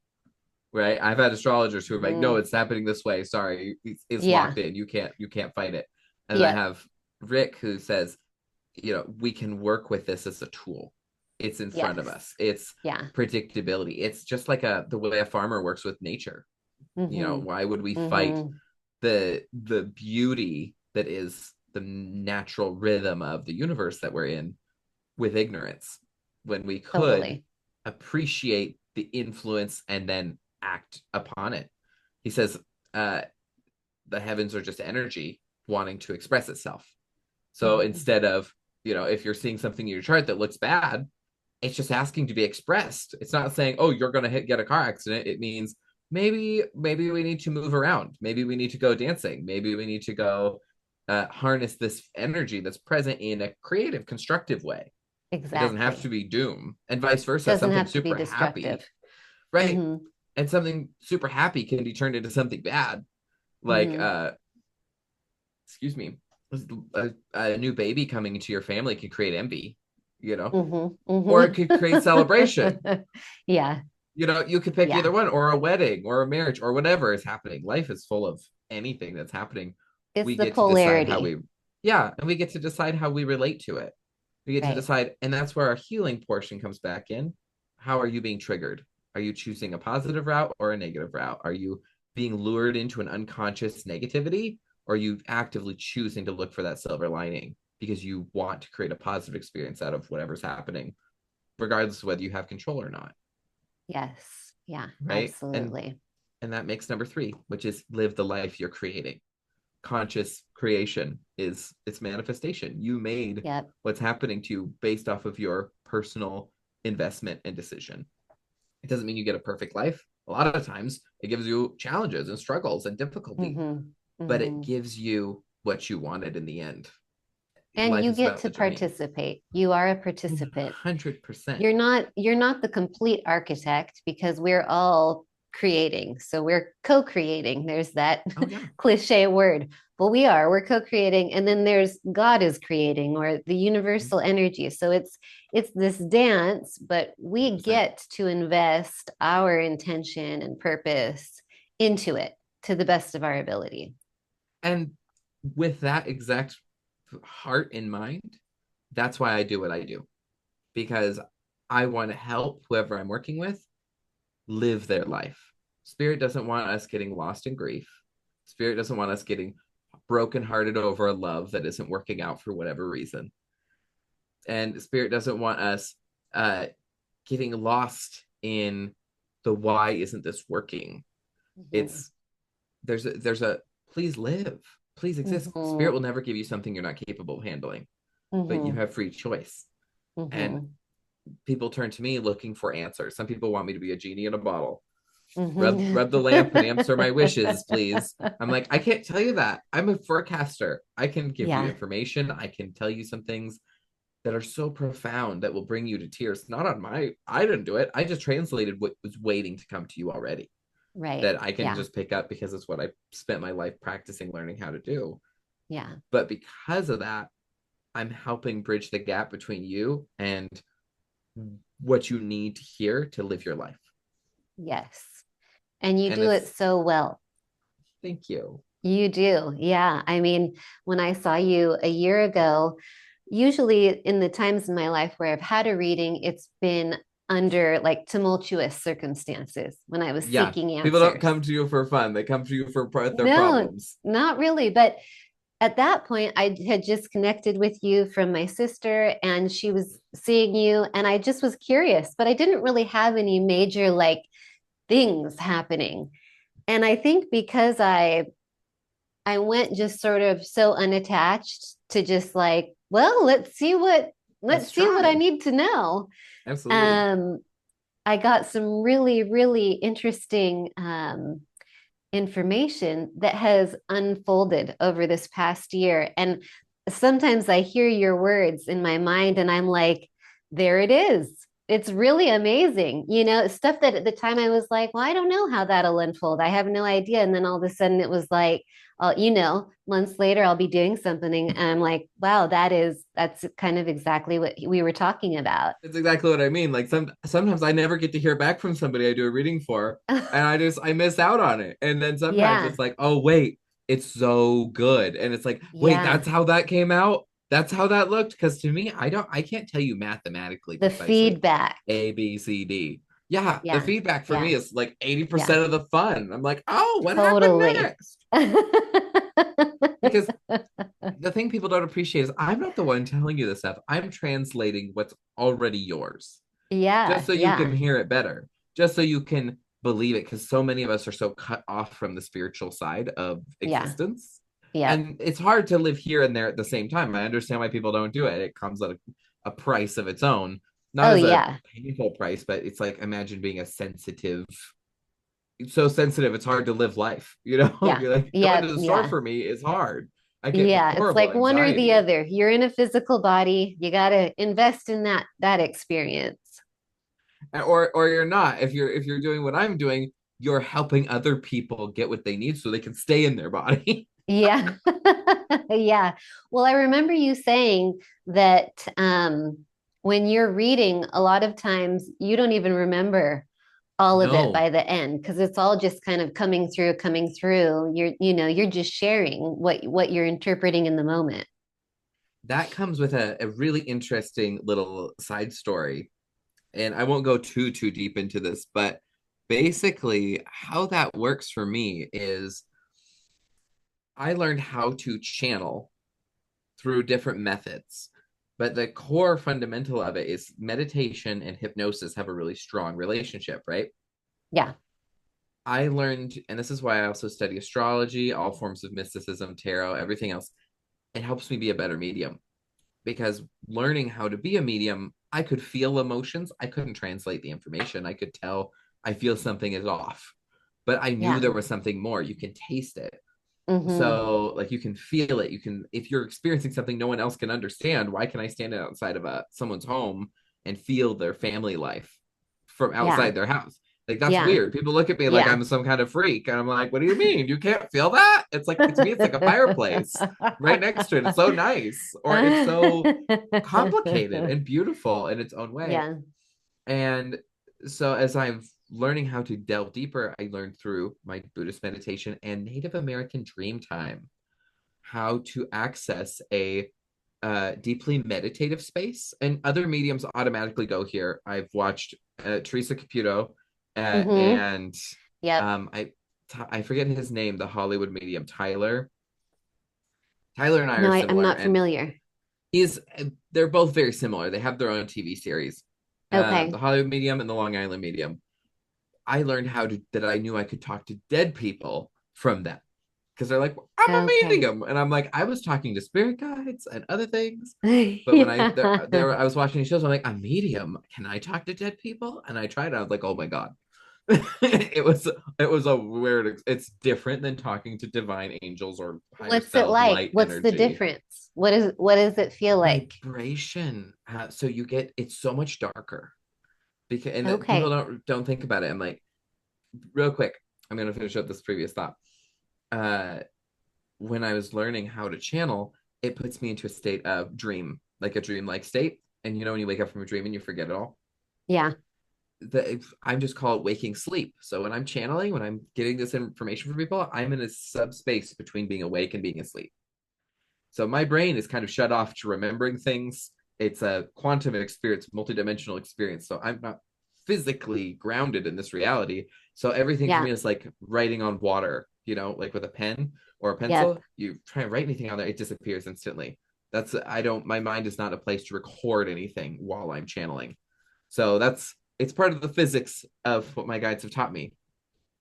Speaker 2: right? I've had astrologers who are like, no,
Speaker 1: Mm,
Speaker 2: it's happening this way. Sorry, it's
Speaker 1: yeah.
Speaker 2: locked in. You can't fight it. And then I
Speaker 1: Yep.
Speaker 2: have Rick who says, we can work with this as a tool. It's in front of
Speaker 1: Yes.
Speaker 2: us. It's
Speaker 1: Yeah.
Speaker 2: predictability. It's just like the way a farmer works with nature.
Speaker 1: Mm-hmm.
Speaker 2: Why would we fight
Speaker 1: Mm-hmm.
Speaker 2: the beauty that is the natural rhythm of the universe that we're in with ignorance? when we could
Speaker 1: Totally.
Speaker 2: appreciate the influence and then act upon it. He says, uh, the heavens are just energy wanting to express itself. So
Speaker 1: Mhm.
Speaker 2: instead of, if you're seeing something in your chart that looks bad, it's just asking to be expressed. It's not saying, oh, you're going to get a car accident. It means maybe we need to move around. Maybe we need to go dancing. Maybe we need to go harness this energy that's present in a creative, constructive way. It doesn't have to
Speaker 1: Exactly.
Speaker 2: be doom, and vice versa.
Speaker 1: Doesn't
Speaker 2: Something
Speaker 1: have to be
Speaker 2: super happy,
Speaker 1: destructive.
Speaker 2: right?
Speaker 1: Hmm.
Speaker 2: And something super happy can be turned into something bad. Like,
Speaker 1: Hmm.
Speaker 2: excuse me, a new baby coming into your family could create envy, you know,
Speaker 1: Hmm.
Speaker 2: or
Speaker 1: Hmm.
Speaker 2: it could create celebration.
Speaker 1: Yeah.
Speaker 2: You could pick either
Speaker 1: Yeah.
Speaker 2: one, or a wedding, or a marriage, or whatever is happening. Life is full of anything that's happening.
Speaker 1: It's
Speaker 2: We
Speaker 1: the
Speaker 2: get to decide how
Speaker 1: polarity.
Speaker 2: we, yeah, and we get to decide how we relate to it. We get to
Speaker 1: Right.
Speaker 2: decide, and that's where our healing portion comes back in. How are you being triggered? Are you choosing a positive route or a negative route? Are you being lured into an unconscious negativity, or are you actively choosing to look for that silver lining because you want to create a positive experience out of whatever's happening, regardless of whether you have control or not,
Speaker 1: Yes. Yeah,
Speaker 2: right?
Speaker 1: absolutely.
Speaker 2: And that makes number three, which is live the life you're creating. Conscious creation is its manifestation. You made
Speaker 1: Yep.
Speaker 2: what's happening to you based off of your personal investment and decision. It doesn't mean you get a perfect life. A lot of times it gives you challenges and struggles and difficulty,
Speaker 1: Hmm.
Speaker 2: but it
Speaker 1: Hmm.
Speaker 2: gives you what you wanted in the end.
Speaker 1: And
Speaker 2: Life
Speaker 1: you
Speaker 2: is
Speaker 1: get
Speaker 2: about
Speaker 1: to
Speaker 2: the journey.
Speaker 1: participate. You are a participant.
Speaker 2: 100%.
Speaker 1: You're not the complete architect because we're all creating. So we're co-creating. There's that
Speaker 2: Oh, yeah.
Speaker 1: cliche word. But we're co-creating, and then there's God is creating, or the universal energy. So it's this dance, but we
Speaker 2: 100%.
Speaker 1: get to invest our intention and purpose into it to the best of our ability.
Speaker 2: And with that exact heart in mind, that's why I do what I do, because I want to help whoever I'm working with live their life. Spirit doesn't want us getting lost in grief. Spirit doesn't want us getting brokenhearted over a love that isn't working out for whatever reason. And Spirit doesn't want us uh, getting lost in the why isn't this working.
Speaker 1: Mhm.
Speaker 2: It's there's a please live, please exist. Spirit
Speaker 1: Mhm.
Speaker 2: will never give you something you're not capable of handling, but you
Speaker 1: Mhm.
Speaker 2: have free choice. And
Speaker 1: Mhm.
Speaker 2: people turn to me looking for answers. Some people want me to be a genie in a bottle.
Speaker 1: Mhm.
Speaker 2: Rub the lamp and answer my wishes, please. I'm like, I can't tell you that. I'm a forecaster. I can give you
Speaker 1: Yeah,
Speaker 2: information. I can tell you some things that are so profound that will bring you to tears. Not on I didn't do it. I just translated what was waiting to come to you already,
Speaker 1: right.
Speaker 2: that I can
Speaker 1: Yeah.
Speaker 2: just pick up because it's what I spent my life practicing, learning how to do.
Speaker 1: Yeah.
Speaker 2: But because of that, I'm helping bridge the gap between you and what you need to hear to live your life.
Speaker 1: Yes. And you
Speaker 2: And
Speaker 1: do it
Speaker 2: it's
Speaker 1: so well.
Speaker 2: thank you.
Speaker 1: You do. Yeah. I mean, when I saw you a year ago, usually in the times in my life where I've had a reading, it's been under like tumultuous circumstances when I was
Speaker 2: Yeah,
Speaker 1: seeking
Speaker 2: people don't
Speaker 1: answers.
Speaker 2: come to you for fun. They come to you for their
Speaker 1: No,
Speaker 2: problems.
Speaker 1: not really. But at that point, I had just connected with you from my sister, and she was seeing you, and I just was curious, but I didn't really have any major like things happening. And I think because I went just sort of so unattached to just like, well,
Speaker 2: Let's
Speaker 1: let's see what I
Speaker 2: try.
Speaker 1: need to know.
Speaker 2: Absolutely.
Speaker 1: Um, I got some really, really interesting information that has unfolded over this past year. And sometimes I hear your words in my mind and I'm like, there it is. It's really amazing. Stuff that at the time I was like, well, I don't know how that'll unfold. I have no idea. And then all of a sudden it was like, months later I'll be doing something and I'm like, wow, that's kind of exactly what we were talking about.
Speaker 2: That's exactly what I mean. Like sometimes I never get to hear back from somebody I do a reading for, and I miss out on it. And then sometimes
Speaker 1: Yeah.
Speaker 2: it's like, oh wait, it's so good, and it's like, wait,
Speaker 1: Yeah.
Speaker 2: that's how that came out. That's how that looked. Because to me, I can't tell you mathematically
Speaker 1: The
Speaker 2: precisely
Speaker 1: feedback.
Speaker 2: A, B, C, D. Yeah, the
Speaker 1: Yeah.
Speaker 2: feedback for me
Speaker 1: Yeah.
Speaker 2: is like
Speaker 1: Yeah.
Speaker 2: 80% of the fun. I'm like, oh, what happened
Speaker 1: Totally.
Speaker 2: next? because the thing people don't appreciate is I'm not the one telling you this stuff. I'm translating what's already yours just
Speaker 1: Yeah,
Speaker 2: so you can
Speaker 1: yeah,
Speaker 2: hear it better, just so you can believe it, because so many of us are so cut off from the spiritual side of
Speaker 1: yeah,
Speaker 2: existence.
Speaker 1: yep.
Speaker 2: And it's hard to live here and there at the same time. I understand why people don't do it. It comes at a price of its own, not
Speaker 1: Oh
Speaker 2: as a
Speaker 1: yeah,
Speaker 2: painful price, but it's like imagine being a sensitive, so sensitive it's hard to live life.
Speaker 1: yeah,
Speaker 2: You're like going
Speaker 1: yeah,
Speaker 2: to the store
Speaker 1: yeah.
Speaker 2: for me is hard. I get
Speaker 1: Yeah, it's
Speaker 2: horrible
Speaker 1: like one or the
Speaker 2: anxiety.
Speaker 1: other. You're in a physical body. You got to invest in that experience.
Speaker 2: Or you're not. If you're doing what I'm doing, you're helping other people get what they need so they can stay in their body.
Speaker 1: Yeah. Yeah. Well, I remember you saying that when you're reading, a lot of times you don't even remember all of it
Speaker 2: No,
Speaker 1: by the end because it's all just kind of coming through, coming through. You're just sharing what you're interpreting in the moment.
Speaker 2: that comes with a really interesting little side story. And I won't go too deep into this, but basically how that works for me is I learned how to channel through different methods. But the core fundamental of it is meditation and hypnosis have a really strong relationship, right?
Speaker 1: Yeah.
Speaker 2: I learned, and this is why I also study astrology, all forms of mysticism, tarot, everything else. It helps me be a better medium because learning how to be a medium, I could feel emotions. I couldn't translate the information. I could tell I feel something is off, but I knew
Speaker 1: Yeah.
Speaker 2: there was something more. You can taste it.
Speaker 1: Hmm.
Speaker 2: So like you can feel it. You can, if you're experiencing something no one else can understand, why can I stand outside of someone's home and feel their family life from
Speaker 1: Yeah.
Speaker 2: outside their house? Like that's
Speaker 1: Yeah.
Speaker 2: weird. People look at me like
Speaker 1: Yeah.
Speaker 2: I'm some kind of freak, and I'm like, "What do you mean? You can't feel that?" It's like to me, it's like a fireplace right next to it. It's so nice, or it's so complicated and beautiful in its own way.
Speaker 1: Yeah.
Speaker 2: And so as I'm learning how to delve deeper, I learned through my Buddhist meditation and Native American dream time how to access a deeply meditative space. And other mediums automatically go here. I've watched Teresa Caputo
Speaker 1: Hmm.
Speaker 2: and
Speaker 1: Yep.
Speaker 2: um, I I forget his name, the Hollywood medium Tyler. Tyler and I
Speaker 1: No,
Speaker 2: are
Speaker 1: I'm
Speaker 2: similar,
Speaker 1: not
Speaker 2: and
Speaker 1: familiar.
Speaker 2: he's they're both very similar. They have their own TV series, the
Speaker 1: Okay.
Speaker 2: Hollywood medium and the Long Island medium. I learned how to that I knew I could talk to dead people from them because they're like, I'm a
Speaker 1: Okay.
Speaker 2: medium, and I'm like, I was talking to spirit guides and other things, but when
Speaker 1: Yeah.
Speaker 2: I was watching these shows, I'm like, a medium, can I talk to dead people? And I tried, I was like, oh my god, it was a weird. It's different than talking to divine angels or higher
Speaker 1: What's it
Speaker 2: self
Speaker 1: like?
Speaker 2: light
Speaker 1: What's the
Speaker 2: energy.
Speaker 1: difference? What does it feel like?
Speaker 2: Vibration, so you get it's so much darker because and people
Speaker 1: Okay.
Speaker 2: don't think about it. I'm like, real quick, I'm gonna finish up this previous thought. uh when I was learning how to channel, it puts me into a state of dream, like a dreamlike state. And when you wake up from a dream and you forget it all,
Speaker 1: Yeah.
Speaker 2: I'm just call it waking sleep. So when I'm channeling, when I'm getting this information from people, I'm in a subspace between being awake and being asleep. So my brain is kind of shut off to remembering things. It's a quantum experience, multidimensional experience. So I'm not physically grounded in this reality. So everything for
Speaker 1: Yeah.
Speaker 2: me is like writing on water, like with a pen or a
Speaker 1: Yep.
Speaker 2: pencil. You try and write anything on there, it disappears instantly. I don't, my mind is not a place to record anything while I'm channeling. So it's part of the physics of what my guides have taught me.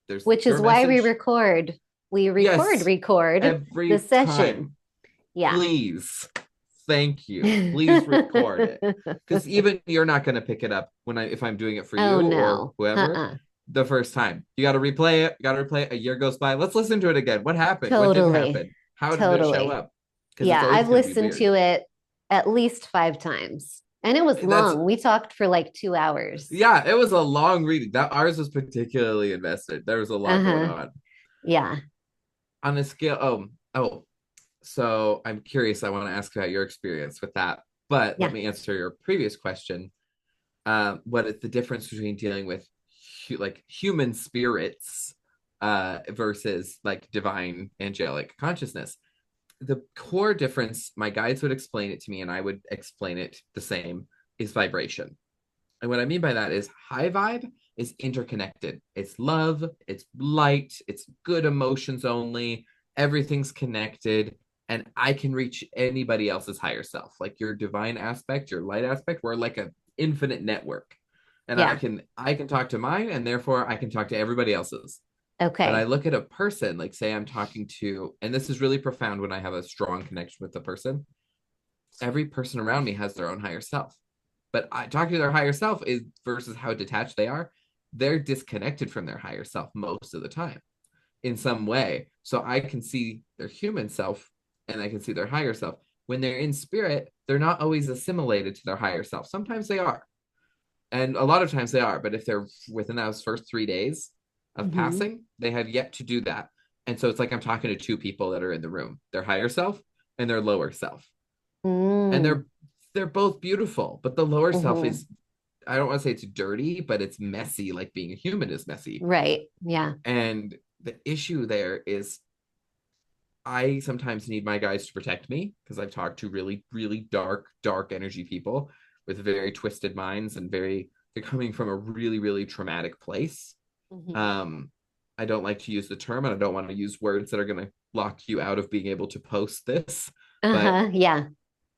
Speaker 2: There's
Speaker 1: Which is
Speaker 2: your
Speaker 1: why we
Speaker 2: message.
Speaker 1: record. We
Speaker 2: Yes,
Speaker 1: record the
Speaker 2: every
Speaker 1: session.
Speaker 2: time.
Speaker 1: Yeah.
Speaker 2: Please, thank you, please record it, because even you're not going to pick it up when I if I'm doing it for
Speaker 1: Oh
Speaker 2: you or
Speaker 1: no.
Speaker 2: whoever
Speaker 1: Uh-uh.
Speaker 2: the first time. You got to replay it, you got to replay it. A year goes by, let's listen to it again. What happened? What didn't
Speaker 1: Totally.
Speaker 2: happen? How did it show
Speaker 1: Totally.
Speaker 2: up? Because it's
Speaker 1: Yeah,
Speaker 2: always
Speaker 1: I've
Speaker 2: going to be
Speaker 1: listened
Speaker 2: weird.
Speaker 1: to it at least 5 times. And it was
Speaker 2: That's
Speaker 1: long. We talked for like 2 hours.
Speaker 2: Yeah, it was a long reading. That ours was particularly invested. There was a lot going
Speaker 1: Uh-huh.
Speaker 2: on
Speaker 1: Yeah.
Speaker 2: on a scale. Oh, so I'm curious. I want to ask about your experience with that, but let
Speaker 1: Yeah.
Speaker 2: me answer your previous question. What is the difference between dealing with like human spirits versus like divine angelic consciousness? The core difference, my guides would explain it to me, and I would explain it the same, is vibration. And what I mean by that is high vibe is interconnected. It's love, it's light, it's good emotions only. Everything's connected. and I can reach anybody else's higher self. Like your divine aspect, your light aspect, we're like an infinite network. And I
Speaker 1: Yeah.
Speaker 2: can I can talk to mine, and therefore I can talk to everybody else's. But I
Speaker 1: Okay.
Speaker 2: look at a person, like say I'm talking to, and this is really profound when I have a strong connection with the person. Every person around me has their own higher self. But talking to their higher self is versus how detached they are. They're disconnected from their higher self most of the time in some way. So I can see their human self and I can see their higher self. When they're in spirit, they're not always assimilated to their higher self. Sometimes they are. And a lot of times they are. But if they're within those first 3 days of
Speaker 1: Hmm.
Speaker 2: passing, they have yet to do that. And so it's like I'm talking to two people that are in the room, their higher self and their lower self. And
Speaker 1: Mm.
Speaker 2: they're both beautiful, but the lower self
Speaker 1: Hmm.
Speaker 2: is, I don't want to say it's dirty, but it's messy, like being a human is messy.
Speaker 1: Right. Yeah.
Speaker 2: And the issue there is I sometimes need my guys to protect me because I've talked to really, really dark energy people with very twisted minds and they're coming from a really, really traumatic place.
Speaker 1: Hmm.
Speaker 2: Um, I don't like to use the term and I don't want to use words that are going to lock you out of being able to post this, but
Speaker 1: Uh-huh. Yeah.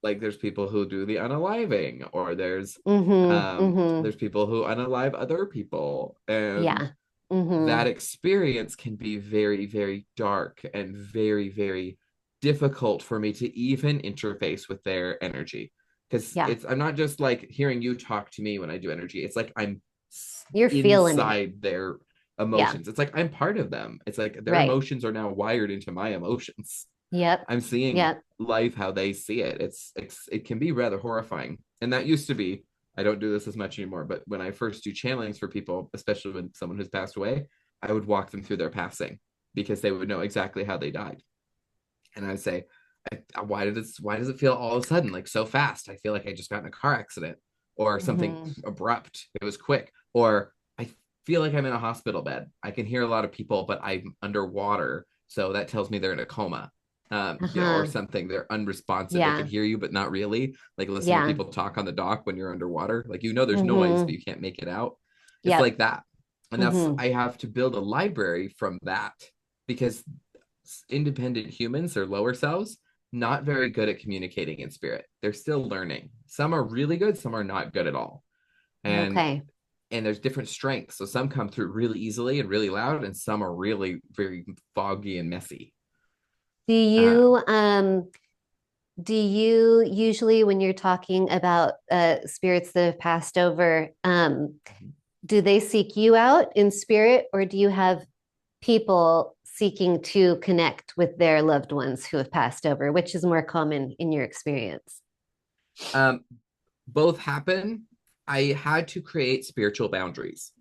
Speaker 2: like there's people who do the unaliving, or
Speaker 1: Hmm. Hmm.
Speaker 2: there's people who unalive other people, and
Speaker 1: Yeah. Hmm.
Speaker 2: that experience can be very, very dark and very, very difficult for me to even interface with their energy. Because
Speaker 1: Yeah.
Speaker 2: it's I'm not just like hearing you talk to me when I do energy. It's like I'm
Speaker 1: You're feeling it.
Speaker 2: inside their
Speaker 1: Yeah.
Speaker 2: emotions. It's like I'm part of them. It's like their
Speaker 1: Right.
Speaker 2: emotions are now wired into my emotions.
Speaker 1: Yep.
Speaker 2: I'm seeing
Speaker 1: Yep.
Speaker 2: life how they see it. It can be rather horrifying. And that used to be, I don't do this as much anymore, but when I first do channelings for people, especially when someone who's passed away, I would walk them through their passing because they would know exactly how they died. And I'd say, why does it feel all of a sudden like so fast? I feel like I just got in a car accident or something
Speaker 1: Hmm.
Speaker 2: abrupt. It was quick. Or I feel like I'm in a hospital bed. I can hear a lot of people, but I'm underwater. So that tells me they're in a coma. Or
Speaker 1: Uh-huh.
Speaker 2: something. They're unresponsive. They can
Speaker 1: Yeah.
Speaker 2: hear you, but not really. Like listen to
Speaker 1: Yeah.
Speaker 2: people talk on the dock when you're underwater. Like there's noise, but
Speaker 1: Hmm.
Speaker 2: you can't make it out. It's
Speaker 1: Yep.
Speaker 2: like that. And that's
Speaker 1: Hmm.
Speaker 2: I have to build a library from that because independent humans or lower selves not very good at communicating in spirit. They're still learning. Some are really good, some are not good at all. And
Speaker 1: Okay.
Speaker 2: there's different strengths. So some come through really easily and really loud, and some are really very foggy and messy.
Speaker 1: Do
Speaker 2: Um,
Speaker 1: you do you usually when you're talking about spirits that have passed over, do they seek you out in spirit or do you have people seeking to connect with their loved ones who have passed over, which is more common in your experience?
Speaker 2: um, Both happen. I had to create spiritual boundaries.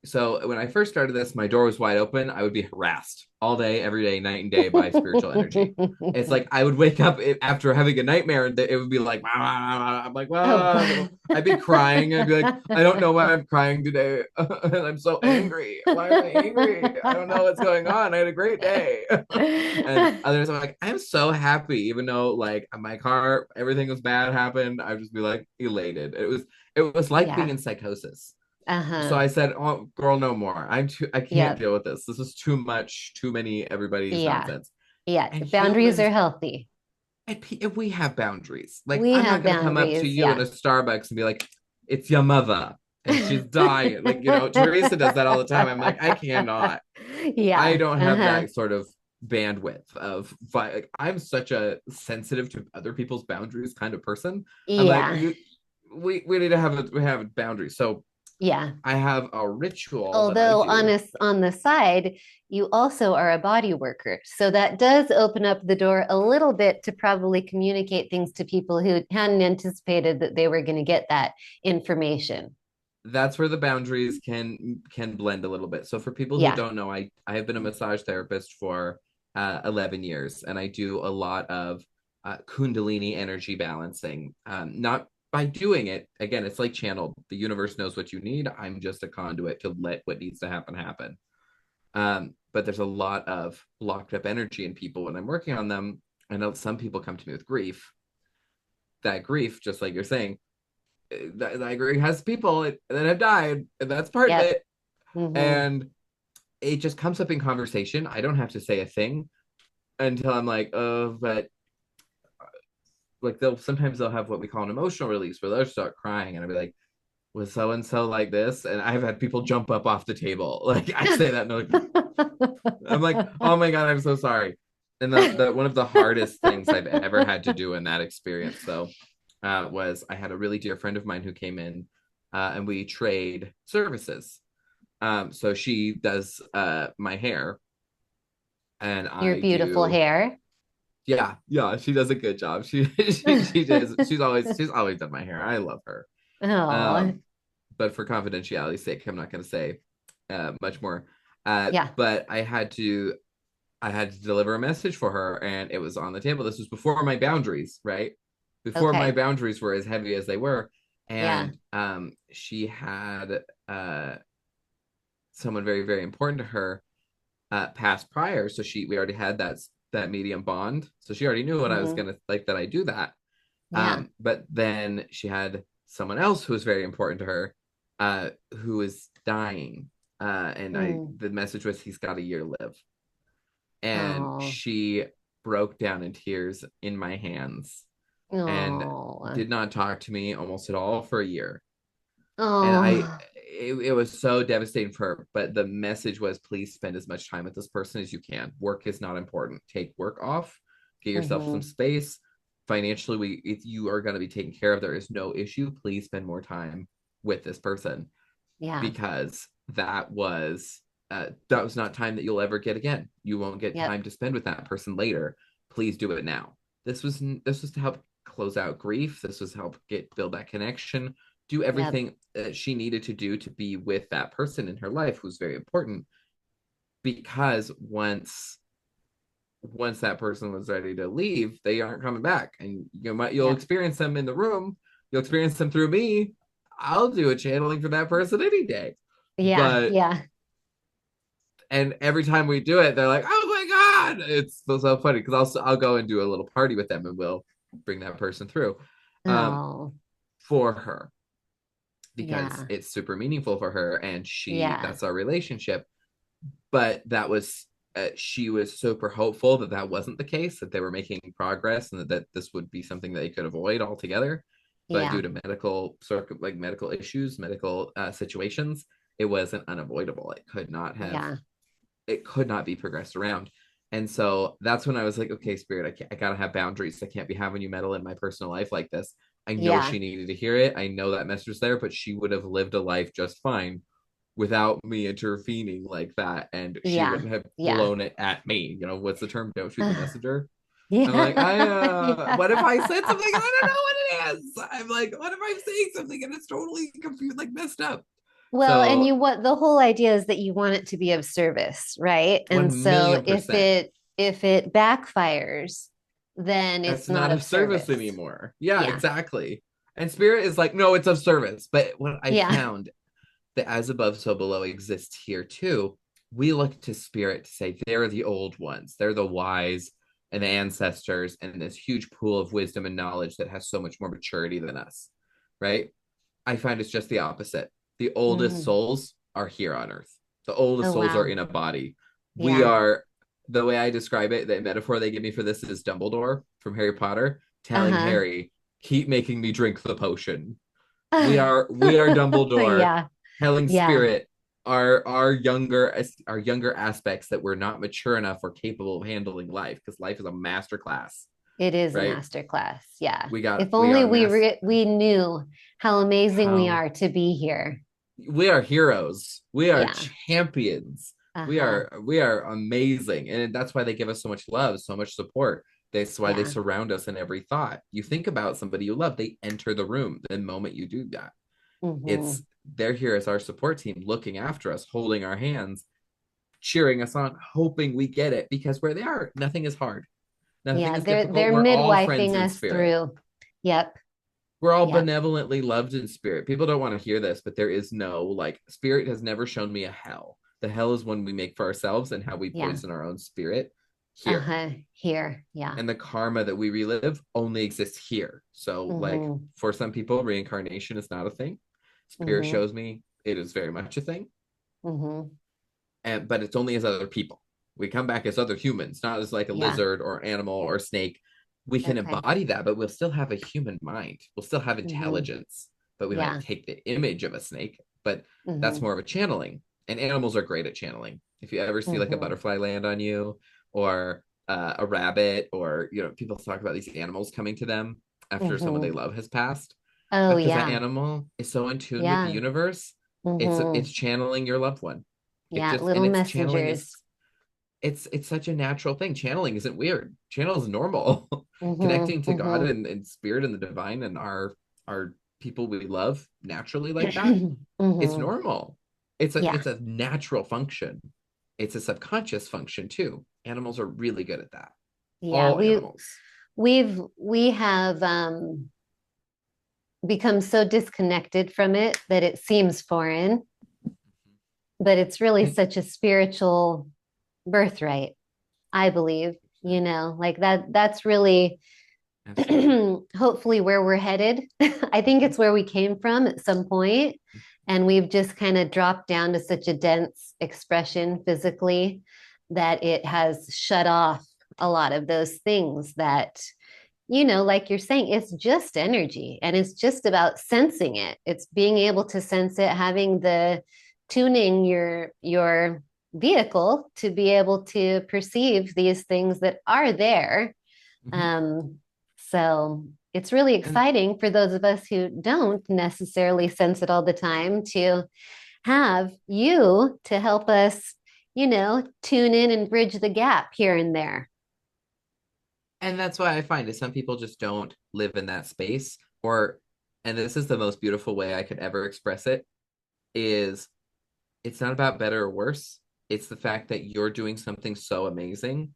Speaker 2: So when I first started this, my door was wide open. I would be harassed all day, every day, night and day by spiritual energy. It's like I would wake up after having a nightmare, and it would be like, "Wah, wah, wah." I'm like,
Speaker 1: Oh
Speaker 2: well,
Speaker 1: God.
Speaker 2: I'd be crying. I'd be like, I don't know why I'm crying today, and I'm so angry. Why am I angry? I don't know what's going on. I had a great day, and others I'm like, I'm so happy, even though like my car, everything was bad happened. I'd just be like elated. It was like being
Speaker 1: Yeah.
Speaker 2: in psychosis. So
Speaker 1: Uh-huh.
Speaker 2: I said, "Oh, girl, no more. I can't
Speaker 1: Yep.
Speaker 2: deal with this. This is too much, too many everybody's
Speaker 1: Yeah.
Speaker 2: nonsense."
Speaker 1: Yeah.
Speaker 2: And
Speaker 1: Boundaries are
Speaker 2: humans,
Speaker 1: healthy.
Speaker 2: if we have boundaries. Like
Speaker 1: We
Speaker 2: I'm not
Speaker 1: have
Speaker 2: going to come up to
Speaker 1: boundaries.
Speaker 2: you in
Speaker 1: Yeah.
Speaker 2: a Starbucks and be like, "It's your mother and she's dying." Like, Teresa does that all the time. I'm like, I cannot. I
Speaker 1: Yeah.
Speaker 2: don't have
Speaker 1: Uh-huh.
Speaker 2: that sort of bandwidth of like I'm such a sensitive to other people's boundaries kind of person. I'm like,
Speaker 1: Yeah.
Speaker 2: we need to have boundaries. So
Speaker 1: Yeah.
Speaker 2: I have a ritual that I
Speaker 1: Although
Speaker 2: do.
Speaker 1: on the side, you also are a body worker. So that does open up the door a little bit to probably communicate things to people who hadn't anticipated that they were going to get that information.
Speaker 2: That's where the boundaries can blend a little bit. So for people who
Speaker 1: Yeah.
Speaker 2: don't know, I have been a massage therapist for 11 years, and I do a lot of Kundalini energy balancing. Not by doing it again, it's like channeled. The universe knows what you need. I'm just a conduit to let what needs to happen happen. But there's a lot of blocked up energy in people when I'm working on them. I know some people come to me with grief. That grief, just like you're saying, that grief has people that have died, and that's part of
Speaker 1: Yep.
Speaker 2: it.
Speaker 1: Mm-hmm.
Speaker 2: And it just comes up in conversation. I don't have to say a thing until I'm like, oh, but like they'll have what we call an emotional release where they'll start crying, and I'll be like, was so and so like this? And I've had people jump up off the table. Like I say that, and I'm like, oh my God, I'm so sorry. And the one of the hardest things I've ever had to do in that experience, though, was I had a really dear friend of mine who came in, and we trade services. So she does my hair, and
Speaker 1: Your
Speaker 2: I
Speaker 1: beautiful
Speaker 2: do.
Speaker 1: hair.
Speaker 2: Yeah, yeah, she does a good job. She does. She's always done my hair. I love her.
Speaker 1: Oh,
Speaker 2: Um, but for confidentiality's sake, I'm not going to say much more.
Speaker 1: yeah.
Speaker 2: But I had to deliver a message for her, and it was on the table. This was before my boundaries, right? Before my
Speaker 1: Okay.
Speaker 2: boundaries were as heavy as they were,
Speaker 1: Yeah.
Speaker 2: and she had someone very, very important to her pass prior, so we already had that medium bond, so she already knew what I was
Speaker 1: Hmm.
Speaker 2: gonna like that I do that.
Speaker 1: Yeah.
Speaker 2: But then she had someone else who was very important to her, who was dying, and I
Speaker 1: Mm.
Speaker 2: the message was he's got a year to live, and
Speaker 1: Oh.
Speaker 2: she broke down in tears in my hands and
Speaker 1: Oh.
Speaker 2: did not talk to me almost at all for a year. And
Speaker 1: Oh.
Speaker 2: it was so devastating for her, but the message was, please spend as much time with this person as you can. Work is not important. Take work off, get yourself some
Speaker 1: Hmm.
Speaker 2: space. Financially, if you are going to be taken care of, there is no issue. Please spend more time with this person,
Speaker 1: Yeah.
Speaker 2: because that was not time that you'll ever get again. You won't get
Speaker 1: Yep.
Speaker 2: time to spend with that person later. Please do it now. This was to help close out grief. This was help build that connection, do
Speaker 1: Yep.
Speaker 2: everything that she needed to do to be with that person in her life who's very important, because once that person was ready to leave, they aren't coming back, and you'll
Speaker 1: Yep.
Speaker 2: experience them in the room. You'll experience them through me. I'll do a channeling for that person any day.
Speaker 1: Yeah.
Speaker 2: But
Speaker 1: Yeah.
Speaker 2: and every time we do it, they're like, "Oh my God!" It's so funny because I'll go and do a little party with them, and we'll bring that person through, um,
Speaker 1: Oh.
Speaker 2: for her, because
Speaker 1: Yeah.
Speaker 2: it's super meaningful for her, and
Speaker 1: Yeah.
Speaker 2: that's our relationship. But she was super hopeful that that wasn't the case, that they were making progress, and that this would be something that they could avoid altogether. But due
Speaker 1: Yeah.
Speaker 2: to medical issues, medical situations, it wasn't unavoidable.
Speaker 1: Yeah.
Speaker 2: It could not be progressed around. And so that's when I was like, okay, Spirit, I gotta have boundaries. I can't be having you meddle in my personal life like this. I know
Speaker 1: Yeah.
Speaker 2: she needed to hear it. I know that message was there, but she would have lived a life just fine without me intervening like that. And she
Speaker 1: Yeah.
Speaker 2: wouldn't have
Speaker 1: Yeah.
Speaker 2: blown it at me. What's the term? Don't shoot the messenger. I'm like, what if I said
Speaker 1: Yeah.
Speaker 2: something and I don't know what it is? I'm like, what if I'm saying something and it's totally confused, like messed up?
Speaker 1: Well, and
Speaker 2: So
Speaker 1: you what the whole idea is that you want it to be of service, right? And
Speaker 2: 1
Speaker 1: so
Speaker 2: million percent.
Speaker 1: if it backfires, then it's
Speaker 2: That's
Speaker 1: not
Speaker 2: not
Speaker 1: of
Speaker 2: of service
Speaker 1: service.
Speaker 2: anymore. Yeah,
Speaker 1: Yeah.
Speaker 2: exactly. And Spirit is like, no, it's of service. But what I
Speaker 1: Yeah.
Speaker 2: found, that as above, so below exists here too. We look to Spirit to say they're the old ones, they're the wise and the ancestors, and this huge pool of wisdom and knowledge that has so much more maturity than us, right? I find it's just the opposite. The oldest
Speaker 1: Mm.
Speaker 2: souls are here on Earth. The oldest
Speaker 1: Oh
Speaker 2: souls are
Speaker 1: wow.
Speaker 2: in a body. We
Speaker 1: Yeah.
Speaker 2: are, the way I describe it, the metaphor they give me for this is Dumbledore from Harry Potter telling
Speaker 1: Uh-huh.
Speaker 2: Harry, keep making me drink the potion. We are Dumbledore
Speaker 1: Yeah.
Speaker 2: telling
Speaker 1: Yeah.
Speaker 2: Spirit our younger aspects that we're not mature enough or capable of handling life, because life is a master class,
Speaker 1: It is a
Speaker 2: right?
Speaker 1: master class. Yeah. If
Speaker 2: We
Speaker 1: only
Speaker 2: got a mass
Speaker 1: we knew how amazing we
Speaker 2: how
Speaker 1: are to be here.
Speaker 2: we are heroes. We are
Speaker 1: Yeah.
Speaker 2: champions. We
Speaker 1: Uh-huh.
Speaker 2: are we are amazing, and that's why they give us so much love, so much support. That's why they
Speaker 1: Yeah.
Speaker 2: surround us in every thought. You think about somebody you love, they enter the room the moment you do that.
Speaker 1: Hmm.
Speaker 2: It's They're here as our support team, looking after us, holding our hands, cheering us on, hoping we get it, because where they are, nothing is hard. Nothing
Speaker 1: Yeah,
Speaker 2: is difficult.
Speaker 1: they're
Speaker 2: We're all friends
Speaker 1: midwifing
Speaker 2: in
Speaker 1: us
Speaker 2: spirit.
Speaker 1: through. Yep.
Speaker 2: We're all
Speaker 1: Yep.
Speaker 2: benevolently loved in spirit. People don't want to hear this, but there is no, like, spirit has never shown me a hell. The hell is one we make for ourselves and how we
Speaker 1: Yeah.
Speaker 2: poison our own spirit here.
Speaker 1: Uh-huh. Here. Yeah.
Speaker 2: And the karma that we relive only exists here. So, like,
Speaker 1: Hmm.
Speaker 2: for some people, reincarnation is not a thing. Spirit
Speaker 1: Hmm.
Speaker 2: shows me it is very much a thing.
Speaker 1: Hmm.
Speaker 2: But it's only as other people. We come back as other humans, not as like a
Speaker 1: Yeah.
Speaker 2: lizard or animal or snake. we can
Speaker 1: Okay.
Speaker 2: embody that, but we'll still have a human mind. We'll still have
Speaker 1: Hmm.
Speaker 2: intelligence, but we might
Speaker 1: Yeah.
Speaker 2: take the image of a snake, but that's
Speaker 1: Hmm.
Speaker 2: more of a channeling. And animals are great at channeling. If you ever see like a
Speaker 1: Hmm.
Speaker 2: butterfly land on you, or a rabbit, or people talk about these animals coming to them after someone they
Speaker 1: Hmm.
Speaker 2: love has passed,
Speaker 1: Oh,
Speaker 2: because that
Speaker 1: yeah.
Speaker 2: animal is so in tune with the
Speaker 1: Yeah.
Speaker 2: universe. It's
Speaker 1: Hmm.
Speaker 2: channeling your loved one.
Speaker 1: Yeah.
Speaker 2: And
Speaker 1: Little
Speaker 2: it's channeling
Speaker 1: messengers.
Speaker 2: is it's such a natural thing. Channeling isn't weird. Channel is normal.
Speaker 1: Hmm.
Speaker 2: Connecting to God
Speaker 1: Hmm.
Speaker 2: and spirit and the divine and our people we love naturally like that, it's
Speaker 1: Hmm.
Speaker 2: normal.
Speaker 1: Yeah.
Speaker 2: It's a natural function. It's a subconscious function too. Animals are really good at that.
Speaker 1: Yeah.
Speaker 2: All animals.
Speaker 1: We have become so disconnected from it that it seems foreign, but it's really
Speaker 2: And
Speaker 1: such a spiritual birthright, I believe, like that's really
Speaker 2: absolutely.
Speaker 1: hopefully where we're headed. I think it's where we came from at some point, and we've just kind of dropped down to such a dense expression physically that it has shut off a lot of those things that, like you're saying, it's just energy and it's just about sensing it. It's being able to sense it, having the tuning your vehicle to be able to perceive these things that are there.
Speaker 2: Mhm.
Speaker 1: um, so it's really
Speaker 2: And
Speaker 1: exciting for those of us who don't necessarily sense it all the time to have you to help us, tune in and bridge the gap here and there.
Speaker 2: and that's why I find is some people just don't live in that space, or and this is the most beautiful way I could ever express it, is it's not about better or worse. It's the fact that you're doing something so amazing.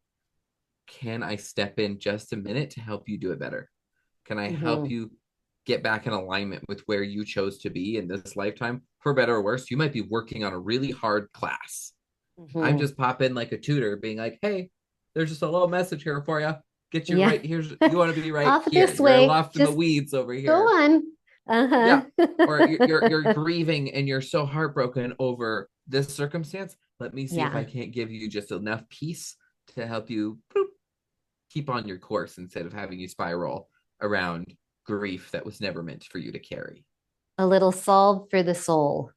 Speaker 2: Can I step in just a minute to help you do it better? Can I help
Speaker 1: Hmm.
Speaker 2: you get back in alignment with where you chose to be in this lifetime? For better or worse, you might be working on a really hard class. I'm
Speaker 1: Hmm.
Speaker 2: just pop in like a tutor being like, hey, there's just a little message here for you. Get you
Speaker 1: Yeah.
Speaker 2: right here. You want to be right
Speaker 1: Off
Speaker 2: here.
Speaker 1: this
Speaker 2: You're
Speaker 1: way.
Speaker 2: lost in the
Speaker 1: Just
Speaker 2: weeds over
Speaker 1: go
Speaker 2: here.
Speaker 1: on. Uh-huh.
Speaker 2: Yeah. Or you're grieving and you're so heartbroken over this circumstance. Let me see if I
Speaker 1: Yeah.
Speaker 2: can't give you just enough peace to help you boop, keep on your course instead of having you spiral around grief that was never meant for you to carry.
Speaker 1: A little solve for the soul.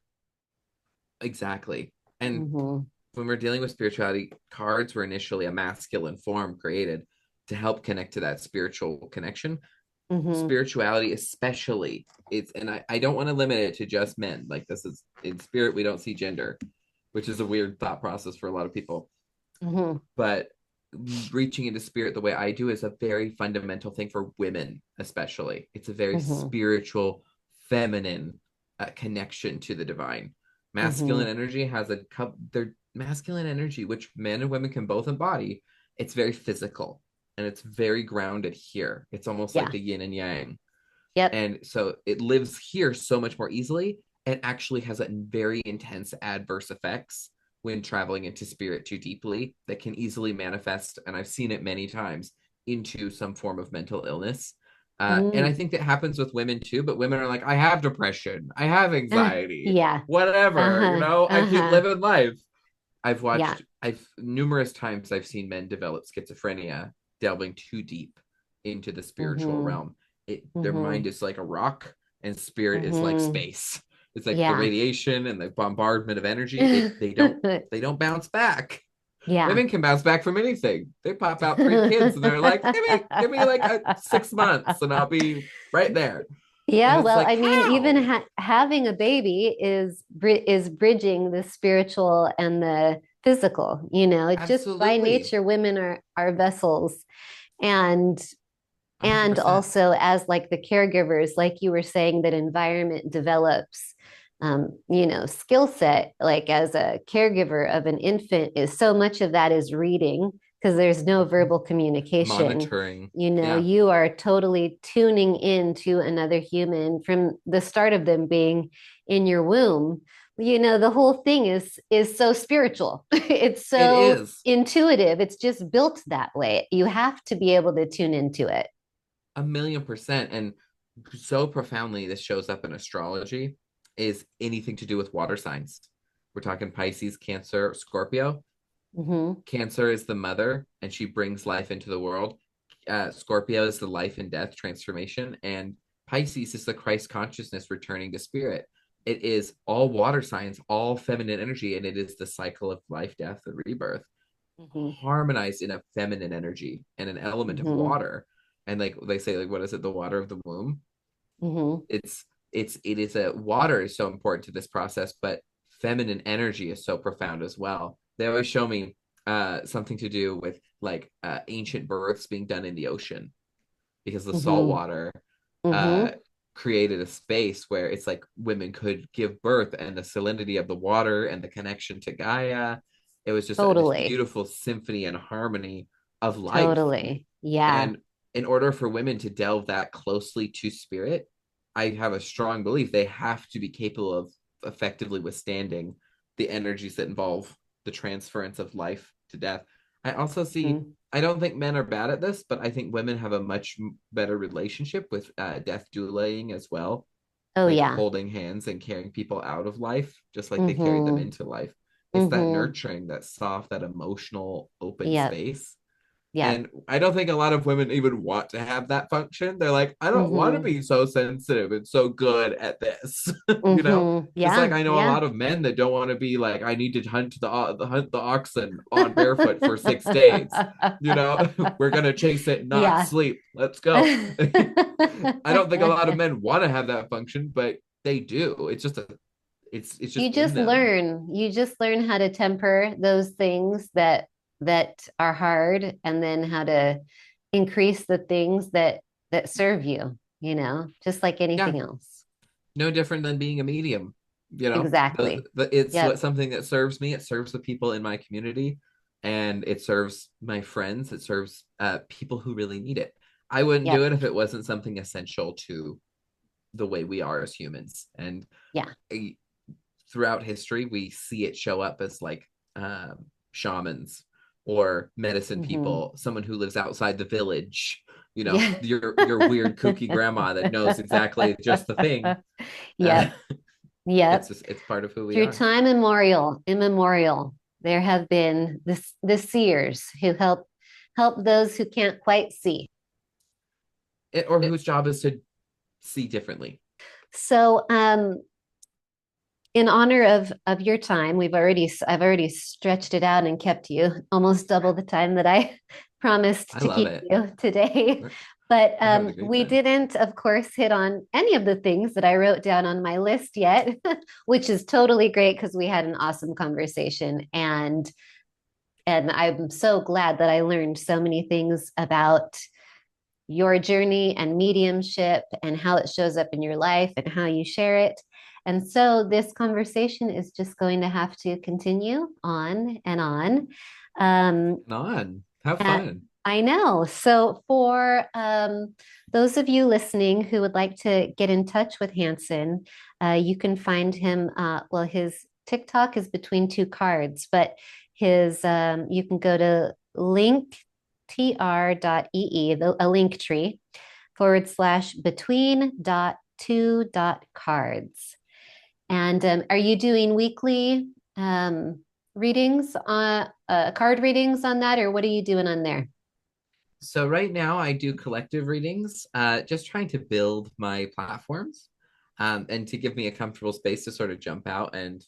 Speaker 2: Exactly. And
Speaker 1: Hmm.
Speaker 2: when we're dealing with spirituality, cards were initially a masculine form created to help connect to that spiritual connection.
Speaker 1: Hmm.
Speaker 2: Spirituality, especially, and I don't want to limit it to just men. Like, this is in spirit, we don't see gender, which is a weird thought process for a lot of people.
Speaker 1: Hmm.
Speaker 2: But reaching into spirit the way I do is a very fundamental thing for women, especially. It's a very
Speaker 1: Hmm.
Speaker 2: spiritual, feminine connection to the divine. Masculine
Speaker 1: Hmm.
Speaker 2: energy has their masculine energy, which men and women can both embody. It's very physical and it's very grounded here. It's almost like
Speaker 1: Yeah.
Speaker 2: the yin and yang.
Speaker 1: Yep.
Speaker 2: And so it lives here so much more easily and actually has a very intense adverse effects when traveling into spirit too deeply that can easily manifest, and I've seen it many times, into some form of mental illness. And I
Speaker 1: Mm.
Speaker 2: think that happens with women too, but women are like, I have depression, I have anxiety,
Speaker 1: Yeah.
Speaker 2: whatever,
Speaker 1: Uh-huh.
Speaker 2: I keep
Speaker 1: Uh-huh.
Speaker 2: living life.
Speaker 1: Yeah.
Speaker 2: I've numerous times I've seen men develop schizophrenia delving too deep into the spiritual
Speaker 1: Hmm.
Speaker 2: realm. Their mind
Speaker 1: Hmm.
Speaker 2: is like a rock and spirit is like
Speaker 1: Hmm.
Speaker 2: space. It's like the
Speaker 1: Yeah.
Speaker 2: radiation and the bombardment of energy. They don't bounce back.
Speaker 1: Yeah.
Speaker 2: Women can bounce back from anything. They pop out three kids and they're like, give me like 6 months and I'll be right there. And
Speaker 1: Yeah,
Speaker 2: it's
Speaker 1: well,
Speaker 2: like,
Speaker 1: I mean, even
Speaker 2: how?
Speaker 1: having a baby is bridging the spiritual and the physical. It just by
Speaker 2: Absolutely.
Speaker 1: nature, women are vessels, and and
Speaker 2: 100%.
Speaker 1: also as like the caregivers, like you were saying, that environment develops, skill set. Like as a caregiver of an infant, is so much of that is reading because there's no
Speaker 2: Mhm.
Speaker 1: verbal communication.
Speaker 2: Monitoring. Yeah.
Speaker 1: You are totally tuning into another human from the start of them being in your womb. The whole thing is so spiritual. It's
Speaker 2: It
Speaker 1: so
Speaker 2: is
Speaker 1: intuitive. It's just built that way. You have to be able to tune into it.
Speaker 2: 1,000,000%. And so profoundly, this shows up in astrology, is anything to do with water signs. We're talking Pisces, Cancer, Scorpio.
Speaker 1: Hmm.
Speaker 2: Cancer is the mother and she brings life into the world. Scorpio is the life and death transformation, and Pisces is the Christ consciousness returning to spirit. It is all water signs, all feminine energy, and it is the cycle of life, death, and rebirth
Speaker 1: Mm-hmm.
Speaker 2: harmonized in a feminine energy and an element of
Speaker 1: Mm-hmm.
Speaker 2: water. And like they say, like what is it? The water of the womb.
Speaker 1: Mm-hmm.
Speaker 2: It is a water is so important to this process, but feminine energy is so profound as well. They always show me something to do with like ancient births being done in the ocean because the salt
Speaker 1: Mm-hmm.
Speaker 2: water uh,
Speaker 1: Mm-hmm.
Speaker 2: created a space where it's like women could give birth, and the salinity of the water and the connection to Gaia. It was just this
Speaker 1: Totally.
Speaker 2: beautiful symphony and harmony of life.
Speaker 1: Totally. Yeah.
Speaker 2: And in order for women to delve that closely to spirit, I have a strong belief they have to be capable of effectively withstanding the energies that involve the transference of life to death. I also see,
Speaker 1: Mm-hmm.
Speaker 2: I don't think men are bad at this, but I think women have a much better relationship with death douulaing as well,
Speaker 1: Oh
Speaker 2: like
Speaker 1: yeah.
Speaker 2: holding hands and carrying people out of life, just like they carried them
Speaker 1: Mm-hmm.
Speaker 2: into life. It's that
Speaker 1: Mm-hmm.
Speaker 2: nurturing, that soft, that emotional, open
Speaker 1: Yep.
Speaker 2: space.
Speaker 1: Yep.
Speaker 2: And I don't think a lot of women even want to have that function. They're like, I don't want to
Speaker 1: Mm-hmm.
Speaker 2: be so sensitive and so good at this, you know?
Speaker 1: Mm-hmm.
Speaker 2: Just like
Speaker 1: Yeah.
Speaker 2: I know a
Speaker 1: Yeah.
Speaker 2: lot of men that don't want to be like, I need to hunt the oxen on barefoot for 6 days. You know, we're gonna chase it, not
Speaker 1: Yeah.
Speaker 2: sleep. Let's go. I don't think a lot of men want to have that function, but they do. It's just it's just in them.
Speaker 1: You just learn how to temper those things that are hard, and then how to increase the things that serve you, just like
Speaker 2: Yeah,
Speaker 1: anything else.
Speaker 2: no different than being a medium. You know,
Speaker 1: Exactly.
Speaker 2: it's what
Speaker 1: Yep.
Speaker 2: something that serves me. It serves the people in my community, and it serves my friends. It serves people who really need it. I wouldn't do
Speaker 1: Yep.
Speaker 2: it if it wasn't something essential to the way we are as humans. And
Speaker 1: Yeah.
Speaker 2: uh, throughout history, we see it show up as like shamans or medicine
Speaker 1: Hmm.
Speaker 2: people, someone who lives outside the village. You know,
Speaker 1: Yeah.
Speaker 2: your weird kooky grandma that knows exactly just the thing. Uh,
Speaker 1: Yep. Yep.
Speaker 2: it's part of who we
Speaker 1: Through
Speaker 2: are.
Speaker 1: time immemorial, there have been the seers who help those who can't quite see.
Speaker 2: Or whose job is to see differently.
Speaker 1: So, in honor of your time, I've already stretched it out and kept you almost double the time that I promised
Speaker 2: I
Speaker 1: to
Speaker 2: love
Speaker 1: keep
Speaker 2: it.
Speaker 1: you today. But
Speaker 2: We're having a great
Speaker 1: we
Speaker 2: time.
Speaker 1: didn't, of course, hit on any of the things that I wrote down on my list yet, which is totally great because we had an awesome conversation, and I'm so glad that I learned so many things about your journey and mediumship and how it shows up in your life and how you share it. And so this conversation is just going to have to continue on and on. Um,
Speaker 2: On. Have
Speaker 1: and
Speaker 2: fun.
Speaker 1: I know. So for those of you listening who would like to get in touch with Hanson, you can find him. Well, his TikTok is between two cards, but his you can go to linktr.ee, a link tree /between.two.cards. And are you doing weekly readings on card readings on that, or what are you doing on there?
Speaker 2: So right now I do collective readings, just trying to build my platforms, and to give me a comfortable space to sort of jump out and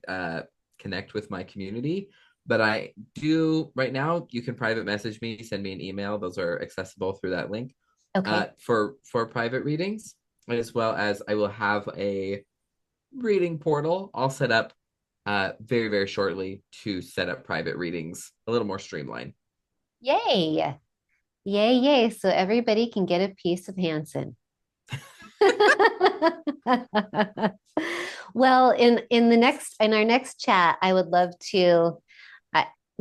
Speaker 2: uh, connect with my community. But I do right now. You can private message me, send me an email. Those are accessible through that link
Speaker 1: Okay.
Speaker 2: for private readings, as well as I will have a reading portal all set up very shortly to set up private readings a little more streamlined.
Speaker 1: Yay. Yay, yay. So everybody can get a piece of Hanson. Well, in our next chat, I would love to.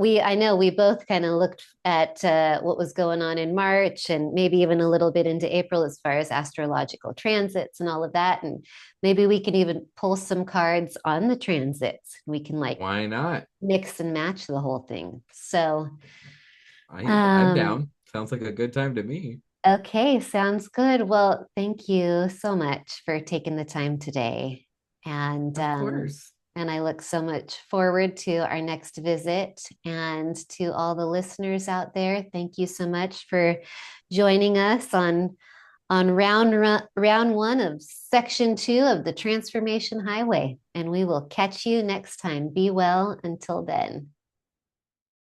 Speaker 1: I know we both kind of looked at what was going on in March and maybe even a little bit into April as far as astrological transits and all of that, and maybe we can even pull some cards on the transits. We can like
Speaker 2: Why not?
Speaker 1: mix and match the whole thing. So,
Speaker 2: I'm
Speaker 1: um,
Speaker 2: down. Sounds like a good time to me.
Speaker 1: okay, sounds good. Well, thank you so much for taking the time today. And
Speaker 2: Of course.
Speaker 1: And I look so much forward to our next visit. And to all the listeners out there, thank you so much for joining us on round one of section 2 of the Transformation Highway. And we will catch you next time. Be well until then.